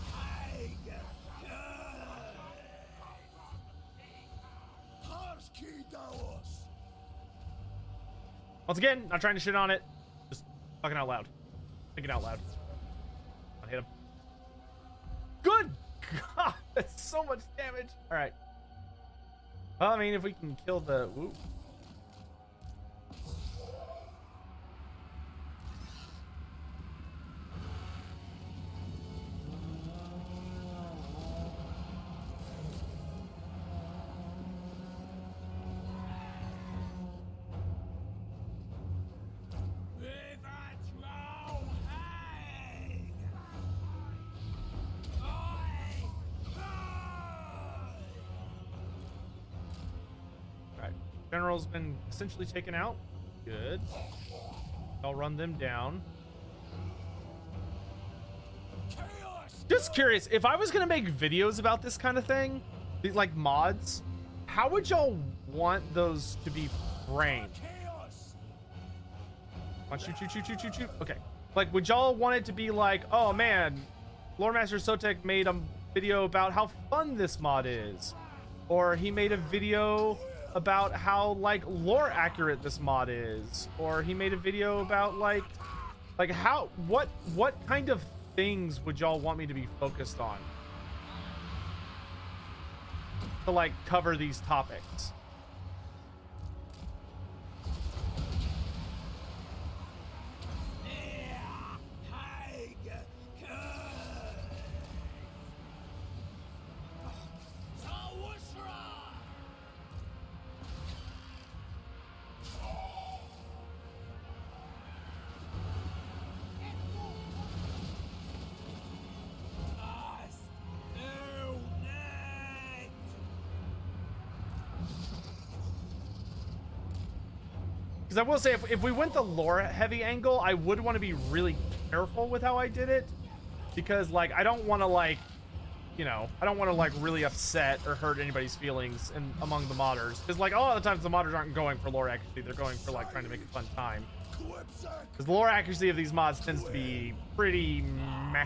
Once again, not trying to shit on it. Just talking out loud. Thinking out loud. I'll hit him. Good God, that's so much damage. All right. Well, I mean, if we can kill the... Woo. General's been essentially taken out. Good. I'll run them down. Just curious, if I was gonna make videos about this kind of thing, like mods, how would y'all want those to be framed? Come on, shoot. Okay. Like, would y'all want it to be like, oh man, Lore Master Sotek made a video about how fun this mod is, or he made a video about how like lore accurate this mod is, or he made a video about like how what kind of things would y'all want me to be focused on to like cover these topics? Because I will say, if we went the lore heavy angle, I would want to be really careful with how I did it. Because, like, I don't want to, like, you know, I don't want to, like, really upset or hurt anybody's feelings among the modders. Because, like, a lot of the times the modders aren't going for lore accuracy. They're going for, like, trying to make a fun time. Because the lore accuracy of these mods tends to be pretty meh.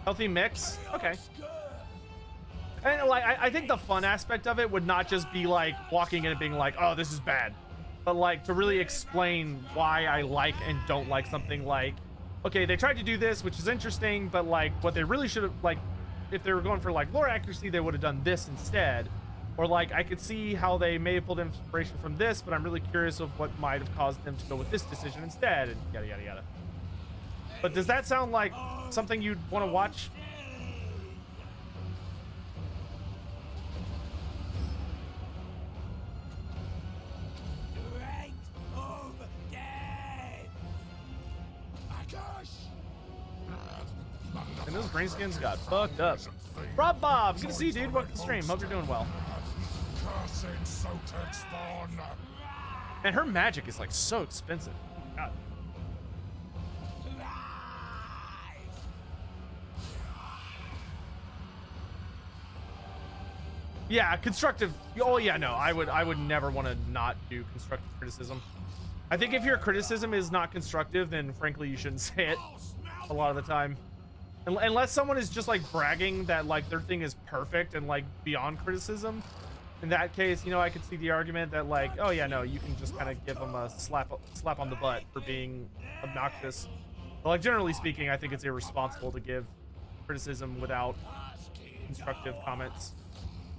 Healthy mix. Okay. And like, I think the fun aspect of it would not just be like walking in and being like, oh, this is bad, but like to really explain why I like and don't like something. Like, okay, they tried to do this, which is interesting, but like what they really should have, like, if they were going for like lore accuracy, they would have done this instead. Or like, I could see how they may have pulled inspiration from this, but I'm really curious of what might have caused them to go with this decision instead, and yada yada yada. But does that sound like something you'd want to watch? And those green skins got fucked up. Rob Bob, good to see you, dude. Welcome to the stream. Hope you're doing well. And her magic is like so expensive. God. Yeah, constructive. Oh yeah, no, I would never want to not do constructive criticism. I think if your criticism is not constructive, then frankly you shouldn't say it a lot of the time. Unless someone is just like bragging that like their thing is perfect and like beyond criticism. In that case, you know, I could see the argument that like, oh yeah, no, you can just kind of give them a slap on the butt for being obnoxious. But like generally speaking, I think it's irresponsible to give criticism without constructive comments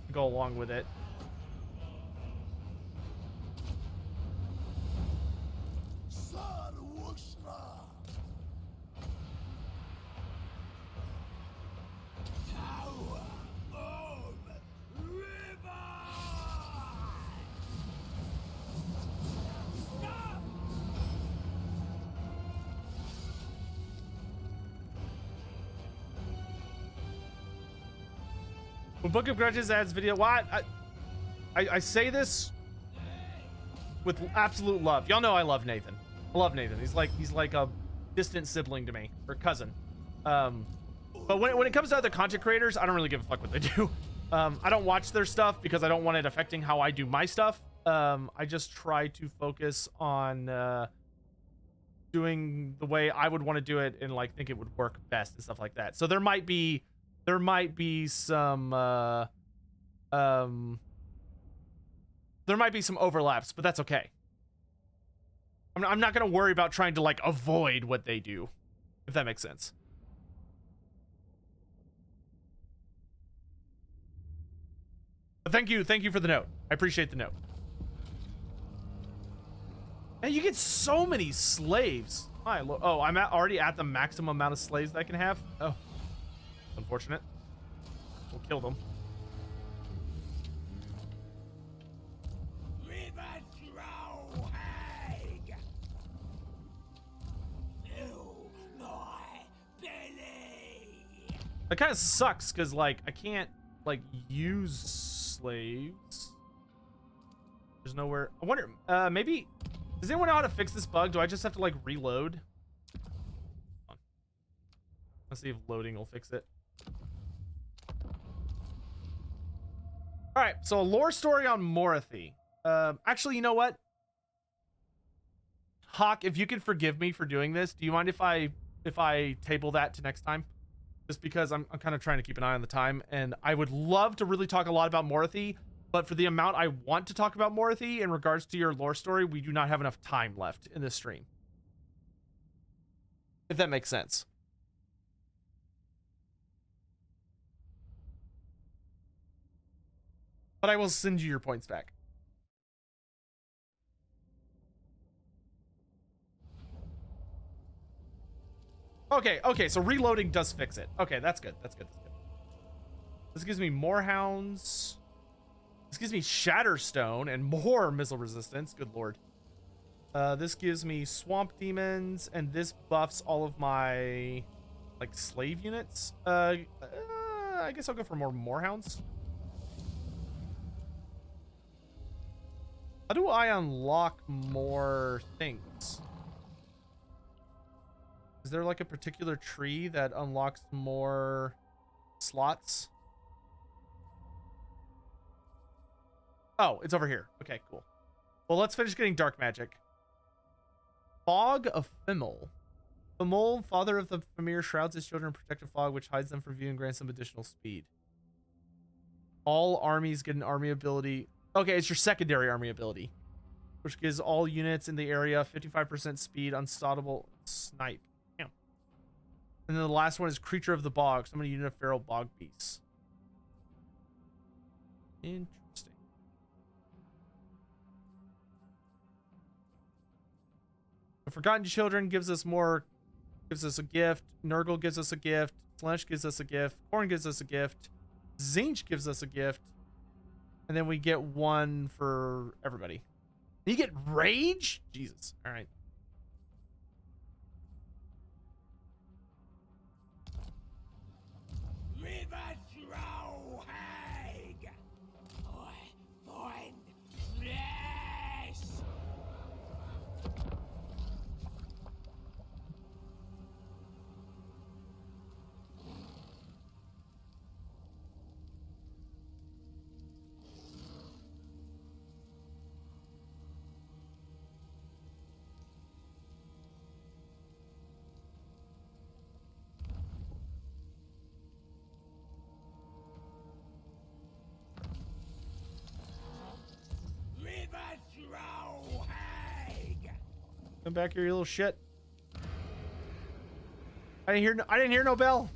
to go along with it. When Book of Grudges adds video, what? I say this with absolute love. Y'all know I love Nathan. I love Nathan. He's like a distant sibling to me, or cousin. But when it comes to other content creators, I don't really give a fuck what they do. I don't watch their stuff because I don't want it affecting how I do my stuff. I just try to focus on doing the way I would want to do it and like think it would work best and stuff like that. So there might be some overlaps, but that's okay. I'm not gonna worry about trying to like avoid what they do, if that makes sense. But thank you for the note. I appreciate the note. And you get so many slaves. Oh, I'm already at the maximum amount of slaves that I can have. Oh. Unfortunate. We'll kill them. That kind of sucks because like I can't like use slaves. There's nowhere. I wonder maybe does anyone know how to fix this bug? Do I just have to like reload? Hold on. Let's see if loading will fix it. All right, so a lore story on Morathi. Actually, you know what? Hawk, if you can forgive me for doing this, do you mind if I table that to next time? Just because I'm kind of trying to keep an eye on the time, and I would love to really talk a lot about Morathi, but for the amount I want to talk about Morathi in regards to your lore story, we do not have enough time left in this stream. If that makes sense. But I will send you your points back. Okay, so reloading does fix it. Okay, that's good. That's good. This gives me more hounds. This gives me Shatterstone and more missile resistance. Good lord. This gives me Swamp Demons, and this buffs all of my, like, slave units. I guess I'll go for more Moorhounds. How do I unlock more things? Is there like a particular tree that unlocks more slots? Oh, it's over here. Okay, cool. Well, let's finish getting dark magic. Fog of Fimel. Fimel, father of the Fimir, shrouds his children in protective fog, which hides them from view and grants them additional speed. All armies get an army ability. Okay, it's your secondary army ability, which gives all units in the area 55% speed, unstoppable snipe. Damn. And then the last one is Creature of the Bog. Summon a unit of feral bog beasts. Interesting. The Forgotten Children gives us a gift. Nurgle gives us a gift. Slaanesh gives us a gift. Khorne gives us a gift. Tzeentch gives us a gift. And then we get one for everybody. You get Rage? Jesus. All right. Come back here, you little shit. I didn't hear no bell.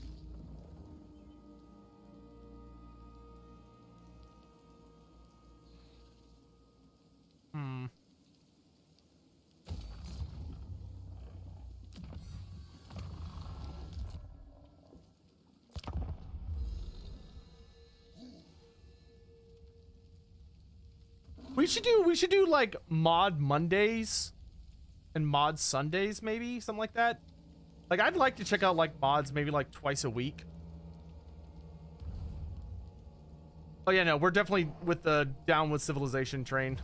We should do like mod Mondays and mod Sundays, maybe something like that. Like, I'd like to check out like mods maybe like twice a week. Oh yeah, no, we're definitely with the down with civilization train.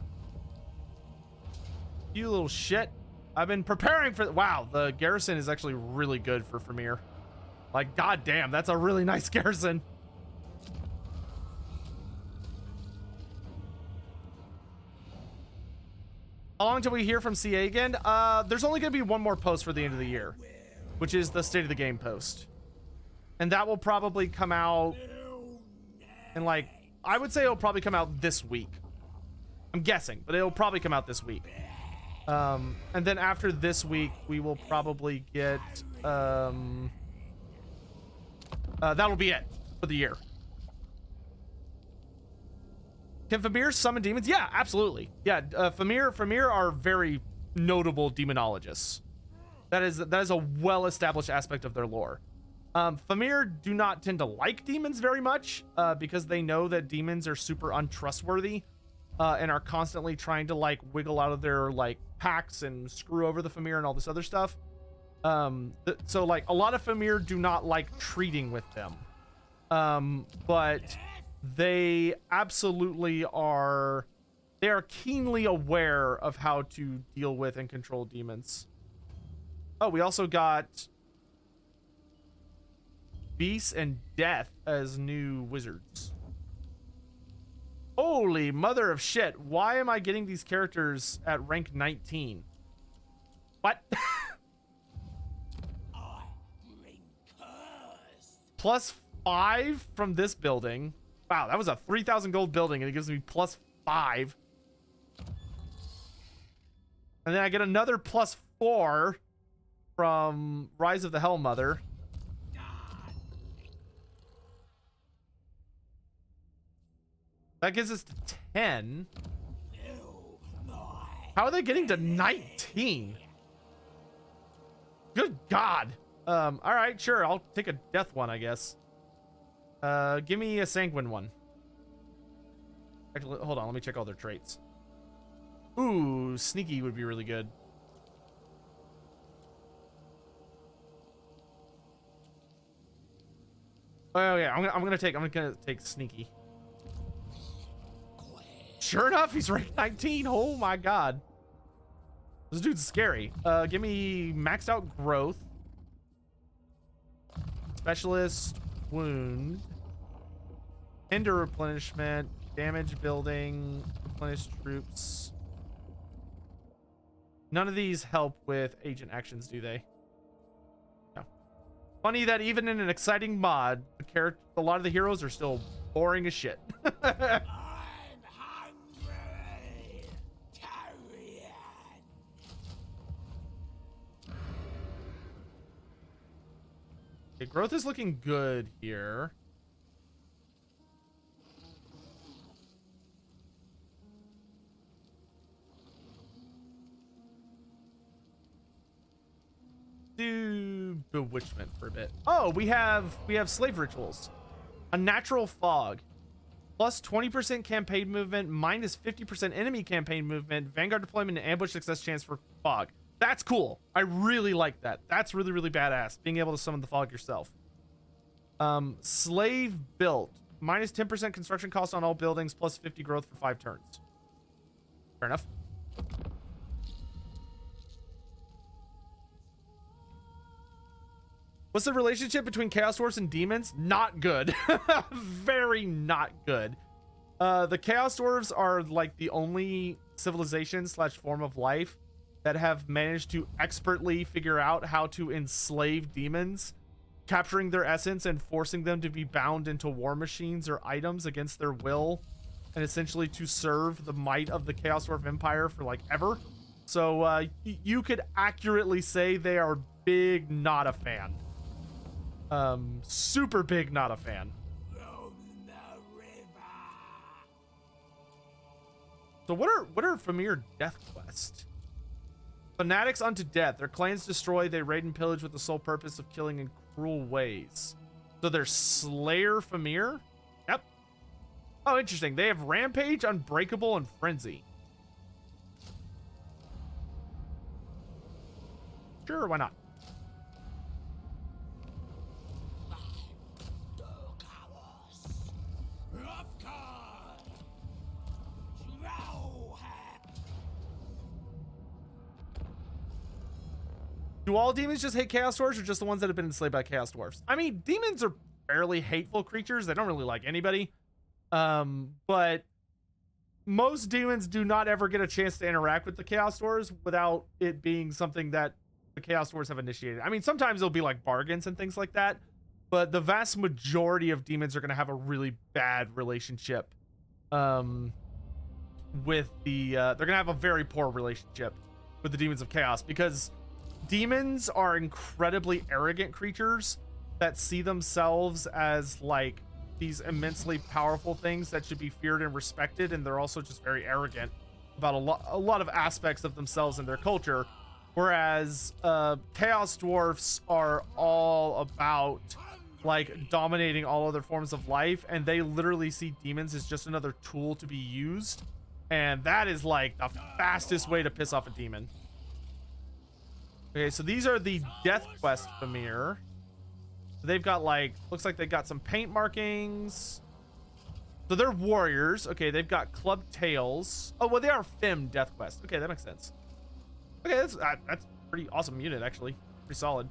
You little shit. I've been preparing for. Wow, the garrison is actually really good for Fimir. Like, goddamn, that's a really nice garrison. How long till we hear from CA again? There's only going to be one more post for the end of the year, which is the State of the Game post. And that will probably come out in, like, I would say it'll probably come out this week. I'm guessing, but it'll probably come out this week. And then after this week, we will probably get, that'll be it for the year. Can Fimir summon demons? Yeah, absolutely. Yeah, Fimir are very notable demonologists. That is a well-established aspect of their lore. Fimir do not tend to like demons very much, because they know that demons are super untrustworthy, and are constantly trying to like wiggle out of their like packs and screw over the Fimir and all this other stuff. So like a lot of Fimir do not like treating with them, but they absolutely are. They are keenly aware of how to deal with and control demons. Oh, we also got Beast and Death as new wizards. Holy mother of shit. Why am I getting these characters at rank 19? What? +5 from this building. Wow, that was a 3,000 gold building, and it gives me +5. And then I get another +4 from Rise of the Hellmother. That gives us to 10. How are they getting to 19? Good God. All right, sure. I'll take a death one, I guess. Give me a sanguine one. Actually, hold on. Let me check all their traits. Ooh, sneaky would be really good. Oh yeah, I'm gonna take sneaky. Sure enough, he's rank 19. Oh my god. This dude's scary. Give me maxed out growth. Specialist, wound. Hinder replenishment, damage building, replenish troops. None of these help with agent actions, do they? No. Funny that even in an exciting mod, a lot of the heroes are still boring as shit. Okay, growth is looking good here. Do bewitchment for a bit. Oh, we have slave rituals. A natural fog. Plus 20% campaign movement, minus 50% enemy campaign movement, vanguard deployment, and ambush success chance for fog. That's cool. I really like that. That's really, really badass. Being able to summon the fog yourself. Slave built. Minus 10% construction cost on all buildings, plus 50 growth for 5 turns. Fair enough. What's the relationship between Chaos Dwarfs and demons? Not good. Very not good. The Chaos Dwarfs are like the only civilization slash form of life that have managed to expertly figure out how to enslave demons, capturing their essence and forcing them to be bound into war machines or items against their will, and essentially to serve the might of the Chaos Dwarf Empire for like ever. So you could accurately say they are big not a fan. Super big not a fan. So what are Famir death quests? Fanatics unto death. Their clans destroy, they raid and pillage with the sole purpose of killing in cruel ways. So they're Slayer Famir? Yep. Oh, interesting. They have Rampage, Unbreakable, and Frenzy. Sure, why not? Do all demons just hate Chaos Dwarfs, or just the ones that have been enslaved by Chaos Dwarfs? I mean, demons are fairly hateful creatures. They don't really like anybody. But most demons do not ever get a chance to interact with the Chaos Dwarfs without it being something that the Chaos Dwarfs have initiated. I mean, sometimes it'll be like bargains and things like that, but the vast majority of demons are going to have a really bad relationship with the they're going to have a very poor relationship with the demons of chaos, because demons are incredibly arrogant creatures that see themselves as like these immensely powerful things that should be feared and respected, and they're also just very arrogant about a lot of aspects of themselves and their culture, whereas Chaos Dwarfs are all about like dominating all other forms of life, and they literally see demons as just another tool to be used, and that is like the fastest way to piss off a demon. Okay, so these are the Death Quest Famir. They've got like, looks like they got some paint markings. So they're warriors. Okay, they've got club tails. Oh, well, they are Fem Death Quest. Okay, that makes sense. Okay, that's pretty awesome unit, actually. Pretty solid.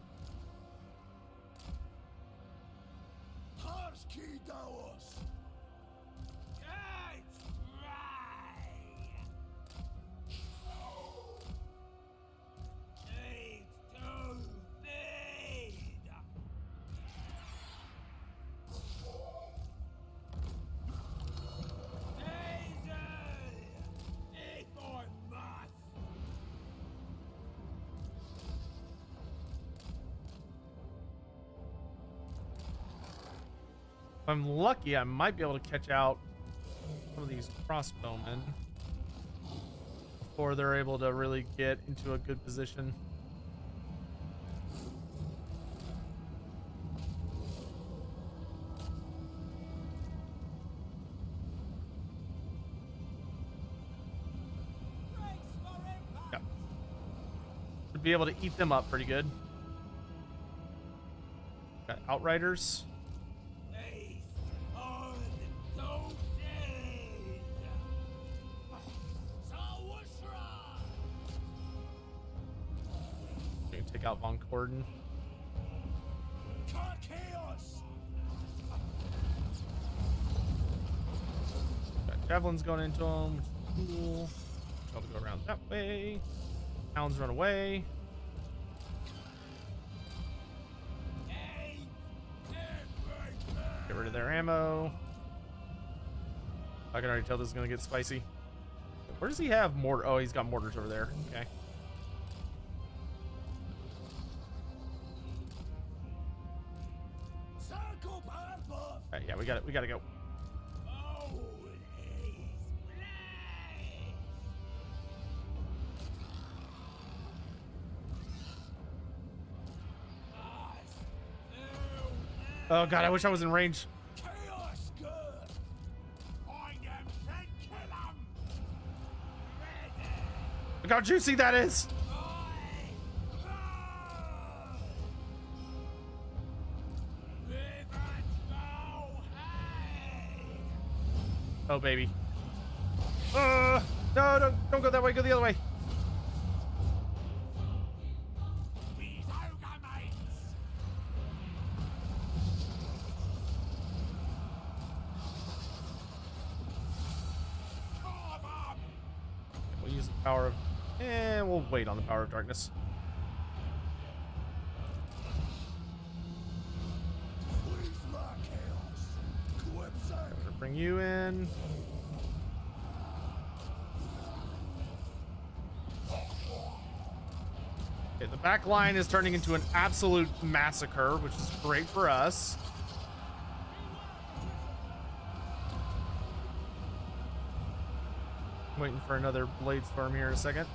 If I'm lucky, I might be able to catch out some of these crossbowmen before they're able to really get into a good position. be able to eat them up pretty good. Got outriders. You can take out Von Corden. Got javelins going into him, which is cool. I'll go around that way. Hounds run away. Get rid of their ammo. I can already tell this is gonna get spicy. Where does he have mortar? Oh, he's got mortars over there. Okay. Alright, yeah, we got it. We gotta go. Oh god, I wish I was in range. Look how juicy that is. Oh baby. No, don't go that way. Go the other way. We'll use the power of... we'll wait on the power of darkness. I'm gonna bring you in. Okay, the back line is turning into an absolute massacre, which is great for us. Waiting for another blade storm here in a second.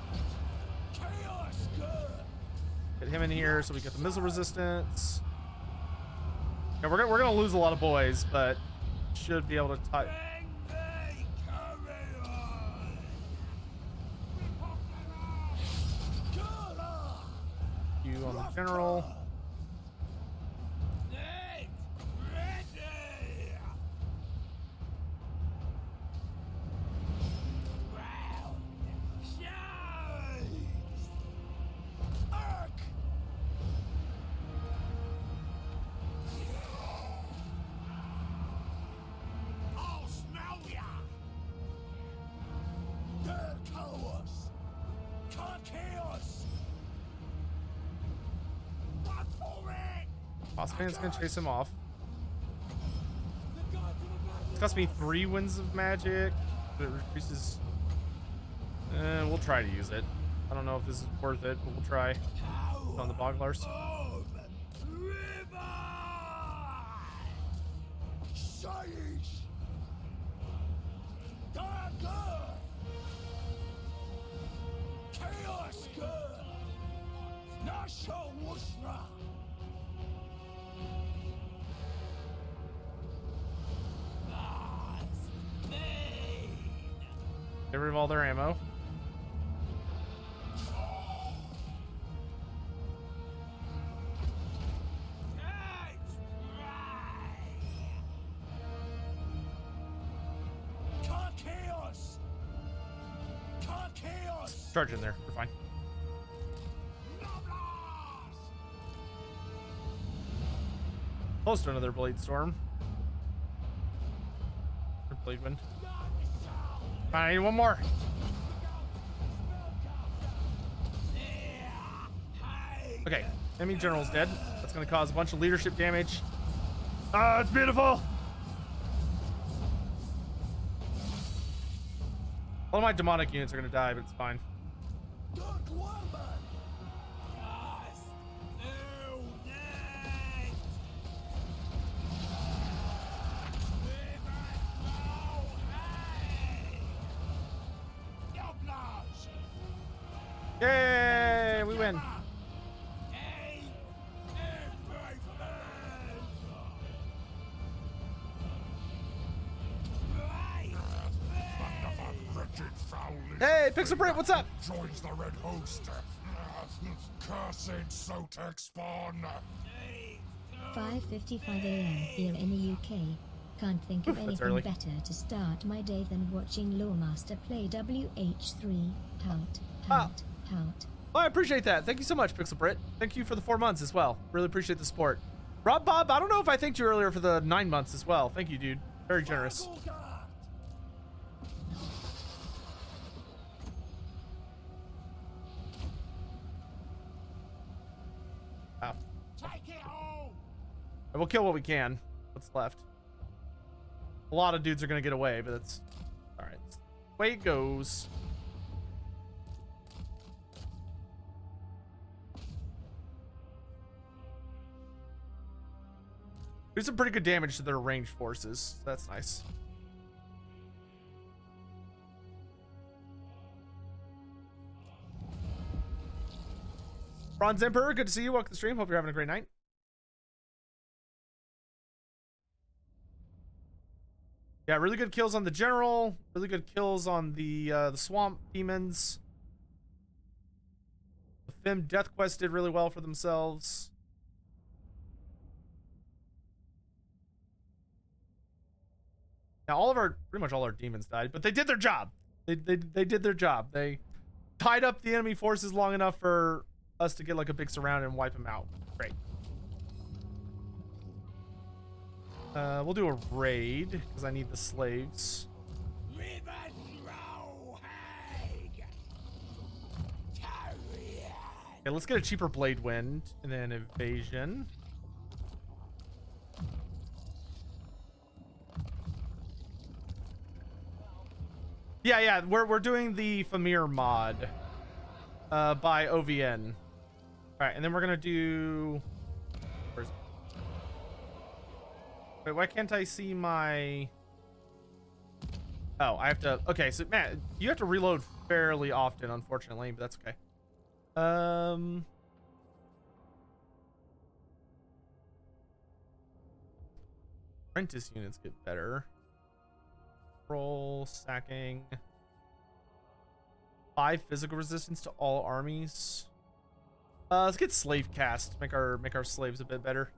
Get him in here so we get the missile resistance. Yeah, we're gonna lose a lot of boys, but should be able to tie. You on the general. Bossman's gonna chase him off. It's cost me 3 winds of magic. But it reduces. We'll try to use it. I don't know if this is worth it, but we'll try. On the Boglars. Get rid of all their ammo. Charge in there. We're fine. Close to another blade storm. Or blade wind. I need one more. Okay, enemy general's dead. That's gonna cause a bunch of leadership damage. Ah, it's beautiful. All of my demonic units are gonna die, but it's fine. Yay, we win. Hey, Pixel Brit, what's up? Joins the red host. Cursed Sotek spawn! 5:55 a.m. here in the UK. Can't think of anything early. better to start my day than watching Lawmaster play WH3. Tout, Ah. tout, tout. Oh, I appreciate that. Thank you so much, Pixel Brit. Thank you for the 4 months as well. Really appreciate the support. Rob Bob, I don't know if I thanked you earlier for the 9 months as well. Thank you, dude. Very generous. Wow. Take it all! We'll kill what we can. What's left? A lot of dudes are gonna get away, but it's all right. Way it goes. Do some pretty good damage to their ranged forces. That's nice. Bronze Emperor, good to see you. Welcome to the stream. Hope you're having a great night. Yeah, really good kills on the general. Really good kills on the swamp demons. The Fem Death Quest did really well for themselves. Now pretty much all our demons died, but they did their job. They did their job. They tied up the enemy forces long enough for us to get like a big surround and wipe them out. Great. We'll do a raid because I need the slaves. Okay, let's get a cheaper blade wind and then evasion. Yeah, we're doing the Famir mod by OVN. All right, and then we're gonna do. Where's it? Wait, why can't I see my? Oh, I have to. Okay, so man, you have to reload fairly often, unfortunately, but that's okay. Apprentice units get better. Roll stacking. 5 physical resistance to all armies. Let's get slave cast. Make our slaves a bit better.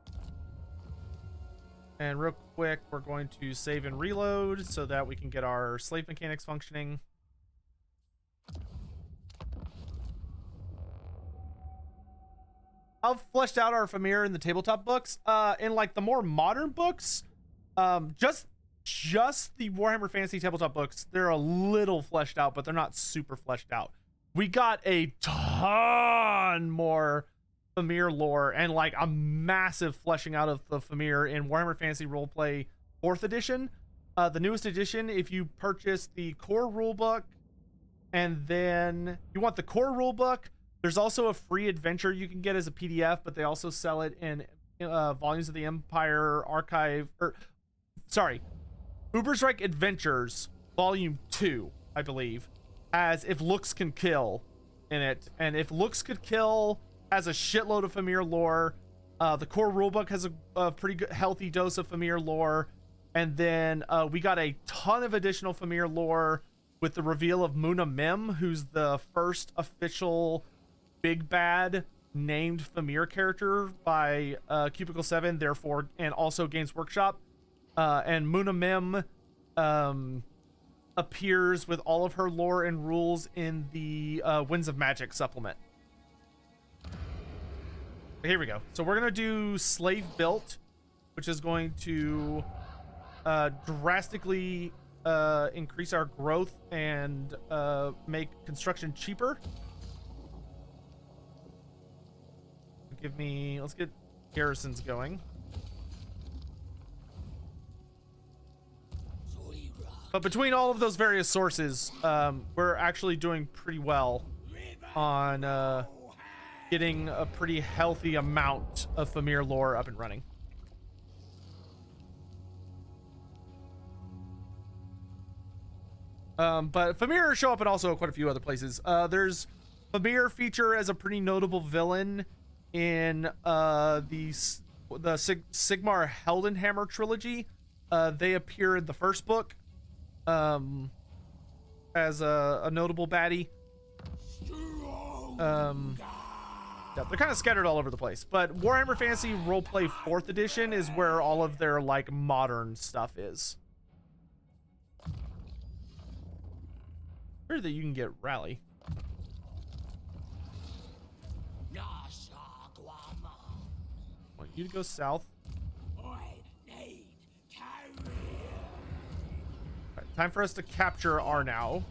And real quick, we're going to save and reload so that we can get our slave mechanics functioning. I've fleshed out our Famir in the tabletop books. In like the more modern books, just the Warhammer Fantasy tabletop books, they're a little fleshed out, but they're not super fleshed out. We got a ton more Famir lore and like a massive fleshing out of the Famir in Warhammer Fantasy Roleplay 4th edition. The newest edition, if you purchase the core rulebook and then you want the core rulebook, there's also a free adventure you can get as a PDF, but they also sell it in Volumes of the Empire Archive, Ubersreich Adventures Volume 2, I believe, as If Looks Can Kill in it. And If Looks Could Kill has a shitload of Famir lore. The core rulebook has a pretty good, healthy dose of Famir lore. And then we got a ton of additional Famir lore with the reveal of Muna Mim, who's the first official big bad named Famir character by Cubicle 7, therefore, and also Games Workshop. And Muna Mim appears with all of her lore and rules in the Winds of Magic supplement. Here we go. So we're going to do Slave Built, which is going to drastically increase our growth and make construction cheaper. Let's get garrisons going. But between all of those various sources, we're actually doing pretty well on getting a pretty healthy amount of Famir lore up and running. But Famir show up in also quite a few other places. There's Famir feature as a pretty notable villain in the Sigmar Heldenhammer trilogy. They appear in the first book as a notable baddie. Yeah, they're kind of scattered all over the place. But Warhammer Fantasy Roleplay 4th Edition is where all of their like modern stuff is. Sure that you can get Rally. Want you to go south. Right, time for us to capture Arnau.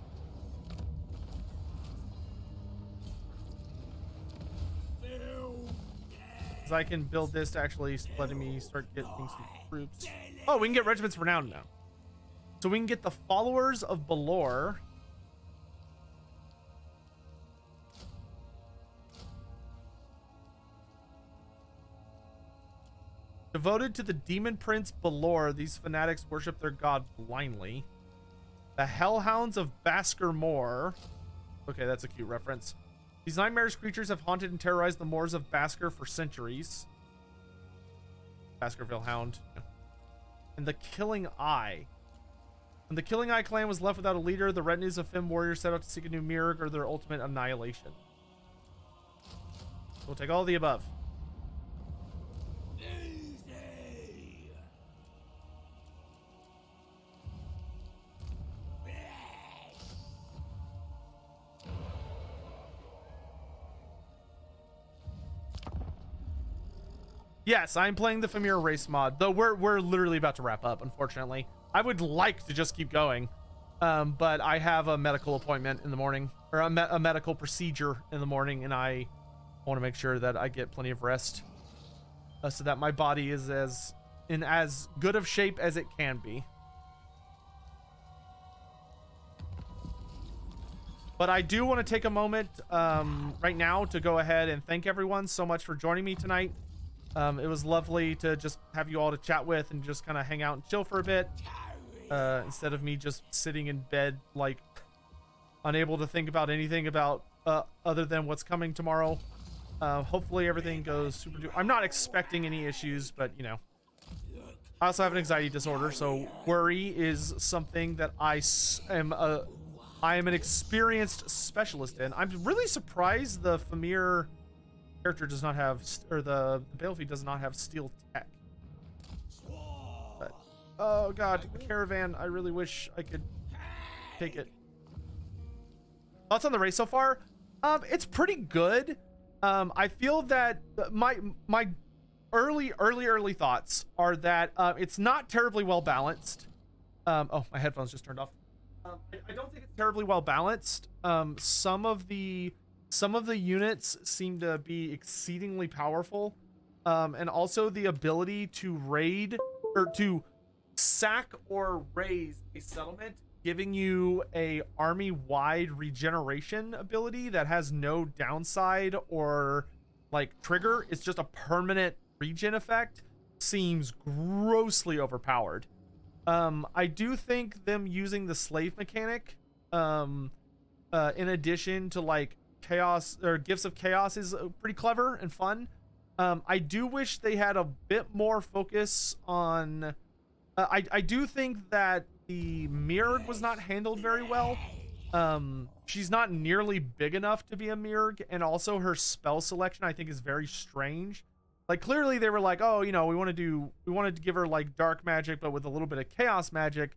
Because I can build this to actually letting me start getting some troops. Oh, we can get regiments renowned now. So we can get the followers of Balor. Devoted to the demon prince Balor, these fanatics worship their god blindly. The Hellhounds of Basker Moor. Okay, that's a cute reference. These nightmarish creatures have haunted and terrorized the moors of Basker for centuries. Baskerville Hound. And the Killing Eye. When the Killing Eye clan was left without a leader, the retinues of Fem warriors set out to seek a new Mirror or their ultimate annihilation. We'll take all of the above. Yes, I'm playing the Famir race mod, though we're literally about to wrap up, unfortunately. I would like to just keep going, but I have a medical appointment in the morning, or a medical procedure in the morning, and I want to make sure that I get plenty of rest, so that my body is in as good of shape as it can be. But I do want to take a moment right now to go ahead and thank everyone so much for joining me tonight. It was lovely to just have you all to chat with and just kind of hang out and chill for a bit, instead of me just sitting in bed, like unable to think about anything about other than what's coming tomorrow. Hopefully everything goes super duper. I'm not expecting any issues, but you know, I also have an anxiety disorder, so worry is something that I am an experienced specialist in. I'm really surprised the Famir character does not have, or the Balefy does not have steel tech. But, oh god, the caravan, I really wish I could take it. Thoughts on the race so far? It's pretty good. I feel that my early thoughts are that it's not terribly well balanced. Oh, my headphones just turned off. I don't think it's terribly well balanced. Some of the units seem to be exceedingly powerful, and also the ability to raid or to sack or raise a settlement, giving you a army-wide regeneration ability that has no downside or like trigger. It's just a permanent regen effect. Seems grossly overpowered. I do think them using the slave mechanic, in addition to like chaos or gifts of chaos, is pretty clever and fun. I do wish they had a bit more focus on I do think that the Mirror was not handled very well. She's not nearly big enough to be a Mirror, and also her spell selection I think is very strange. Like clearly they were like, oh, you know, we wanted to give her like dark magic but with a little bit of chaos magic,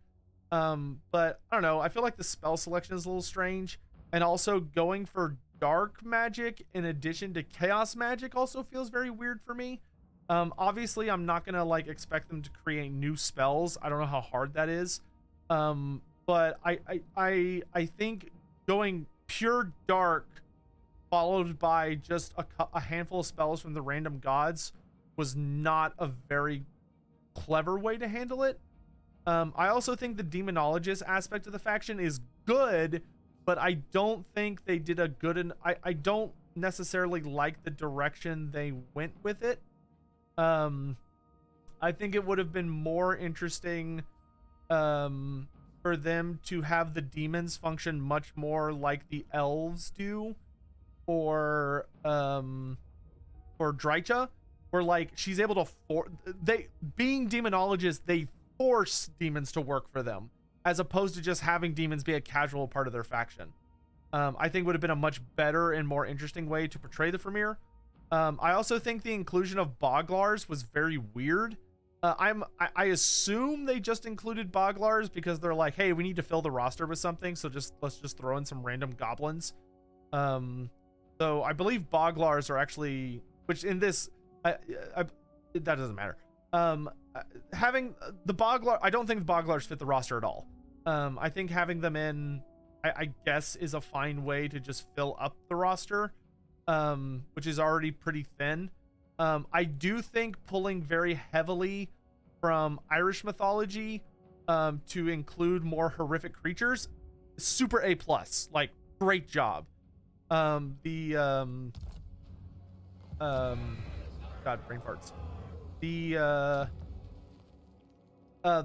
but I don't know, I feel like the spell selection is a little strange, and also going for dark magic in addition to chaos magic also feels very weird for me. Obviously I'm not gonna like expect them to create new spells. I don't know how hard that is, but I think going pure dark followed by just a handful of spells from the random gods was not a very clever way to handle it. I also think the demonologist aspect of the faction is good, but I don't think they did a good, I don't necessarily like the direction they went with it. I think it would have been more interesting for them to have the demons function much more like the elves do, or Drycha, where like she's able to being demonologists, they force demons to work for them, as opposed to just having demons be a casual part of their faction. I think would have been a much better and more interesting way to portray the Famir. I also think the inclusion of Boglars was very weird. I assume they just included Boglars because they're like, hey, we need to fill the roster with something, so let's just throw in some random goblins. So I believe Boglars are actually, which in this, that doesn't matter. Having the Boglar, I don't think the Boglars fit the roster at all. I think having them in, I guess, is a fine way to just fill up the roster, which is already pretty thin. I do think pulling very heavily from Irish mythology to include more horrific creatures, super A+, like great job. God, brain farts. The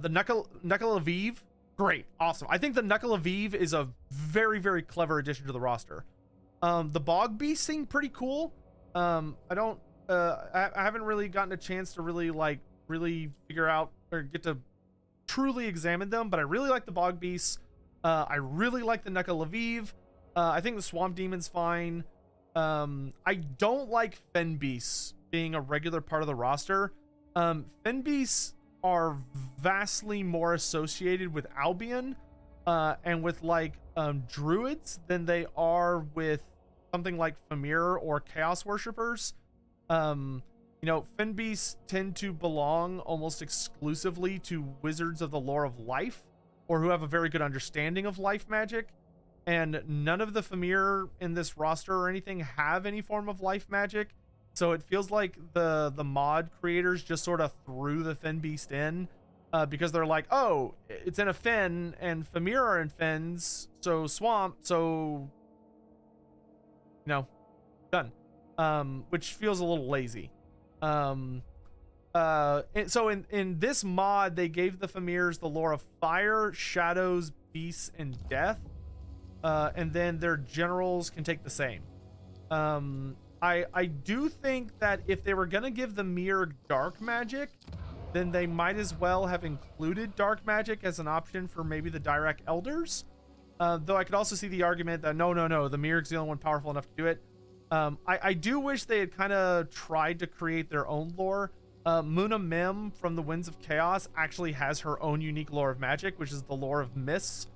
Knuckle Aviv, great, awesome. I think the Knuckle Aviv is a very, very clever addition to the roster. The Bog Beast seem pretty cool. I haven't really gotten a chance to really figure out or get to truly examine them, but I really like the Bog Beasts. I really like the Knuckle Aviv. I think the Swamp Demon's fine. I don't like Fen Beasts being a regular part of the roster. Fen Beasts are vastly more associated with Albion and with druids than they are with something like Famir or Chaos Worshippers. Fen Beasts tend to belong almost exclusively to wizards of the lore of life, or who have a very good understanding of life magic. And none of the Famir in this roster or anything have any form of life magic. So it feels like the mod creators just sort of threw the Fen Beast in because they're like, oh, it's in a Fen and Famir are in Fens, so swamp, so done. Which feels a little lazy. So in this mod, they gave the Famirs the lore of fire, shadows, beasts, and death. And then their generals can take the same. I do think that if they were gonna give the Mir dark magic, then they might as well have included dark magic as an option for maybe the Dyrek Elders. Though I could also see the argument that no, the Mir's the only one powerful enough to do it. I do wish they had kind of tried to create their own lore. Muna Mim from the Winds of Chaos actually has her own unique lore of magic, which is the lore of mists,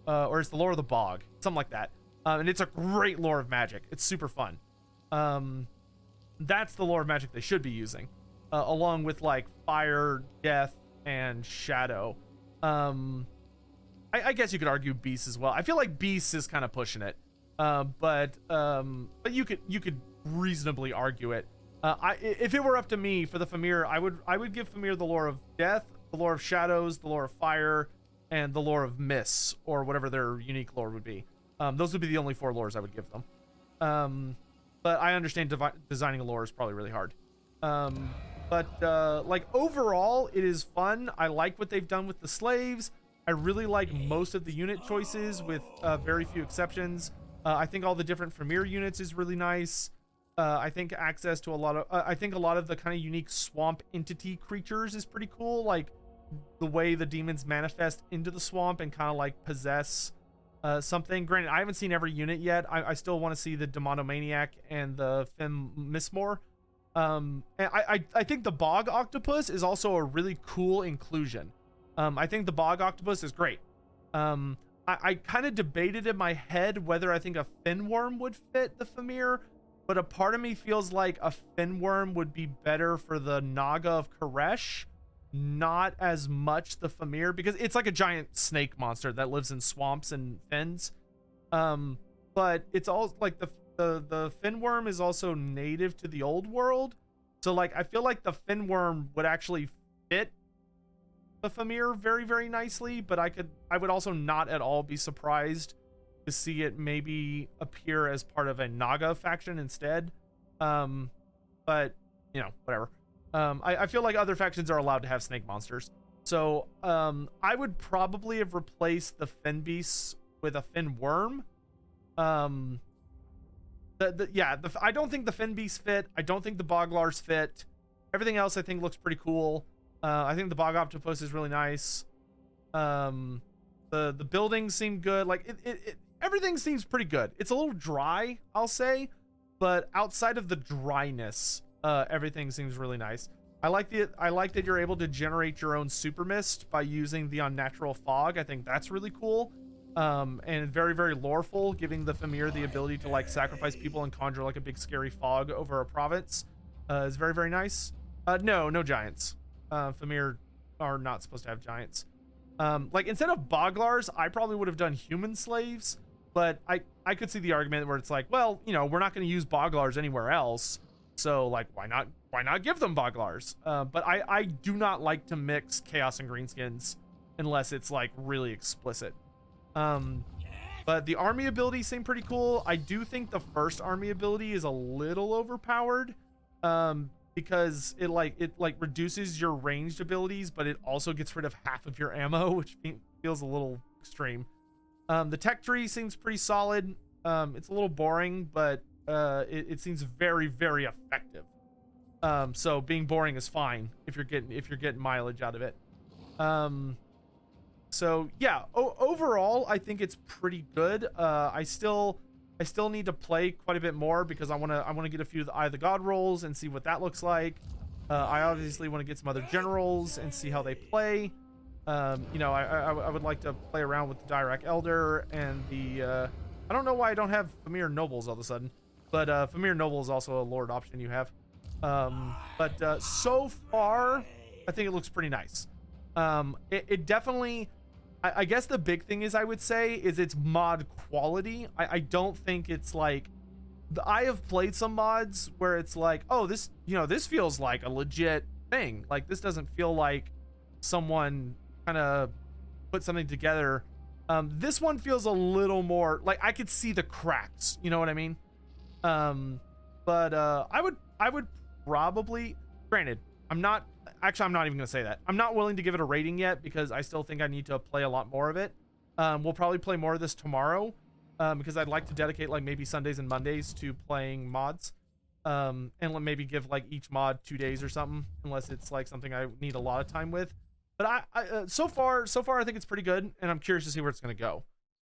or it's the lore of the bog, something like that. And it's a great lore of magic. It's super fun. That's the lore of magic they should be using, along with like fire, death, and shadow. I guess you could argue beasts as well. I feel like beasts is kind of pushing it. But you could reasonably argue it. If it were up to me for the Famir, I would give Famir the lore of death, the lore of shadows, the lore of fire, and the lore of mists, or whatever their unique lore would be. Those would be the only 4 lores I would give them. But I understand designing a lore is probably really hard. Like overall, it is fun. I like what they've done with the slaves. I really like most of the unit choices, with very few exceptions. I think all the different Famir units is really nice. I think access to a lot of the kind of unique swamp entity creatures is pretty cool. Like the way the demons manifest into the swamp and kind of like possess something. Granted, I haven't seen every unit yet. I still want to see the Demonomaniac and the Fem Mismore. And I think the Bog Octopus is also a really cool inclusion. I think the Bog Octopus is great. I kind of debated in my head whether I think a Finworm would fit the Famir, but a part of me feels like a Finworm would be better for the Naga of Koresh, not as much the Famir, because it's like a giant snake monster that lives in swamps and fens. But it's all like the Finworm is also native to the old world, so like I feel like the Finworm would actually fit the Famir very, very nicely, but I would also not at all be surprised to see it maybe appear as part of a Naga faction instead. But whatever. I feel like other factions are allowed to have snake monsters, so I would probably have replaced the Fen Beasts with a Finworm. I don't think the Fen Beasts fit. I don't think the Boglars fit. Everything else I think looks pretty cool. I think the Bog Octopus is really nice. The buildings seem good. Like it everything seems pretty good. It's a little dry, I'll say, but outside of the dryness, everything seems really nice. I like that you're able to generate your own super mist by using the unnatural fog. I think that's really cool. And very, very loreful, giving the Famir the ability to like sacrifice people and conjure like a big scary fog over a province. Is very, very nice. No giants. Famir are not supposed to have giants. Like instead of Boglars, I probably would have done human slaves, but I could see the argument where it's like, well, you know, we're not going to use Boglars anywhere else, so like why not give them Boglars? But I do not like to mix Chaos and Greenskins unless it's like really explicit. But the army abilities seem pretty cool. I do think the first army ability is a little overpowered, because it reduces your ranged abilities, but it also gets rid of half of your ammo, which feels a little extreme. The tech tree seems pretty solid. It's a little boring, but it seems very, very effective. So being boring is fine if you're getting mileage out of it. So yeah, overall, I think it's pretty good. I still need to play quite a bit more because I want to get a few of the Eye of the God rolls and see what that looks like. I obviously want to get some other generals and see how they play. You know, I would like to play around with the Dirac Elder and the I don't know why I don't have Famir Nobles all of a sudden, but Famir Noble is also a Lord option you have. But so far, I think it looks pretty nice. It definitely, I guess the big thing is, I would say, is its mod quality. I don't think it's like, I have played some mods where it's like, oh, this, you know, this feels like a legit thing. Like, this doesn't feel like someone kind of put something together. This one feels a little more like I could see the cracks, you know what I mean? But I would probably, granted, I'm not even gonna say that. I'm not willing to give it a rating yet because I still think I need to play a lot more of it. We'll probably play more of this tomorrow, because I'd like to dedicate like maybe Sundays and Mondays to playing mods, and maybe give like each mod 2 days or something, unless it's like something I need a lot of time with. But I so far I think it's pretty good, and I'm curious to see where it's gonna go.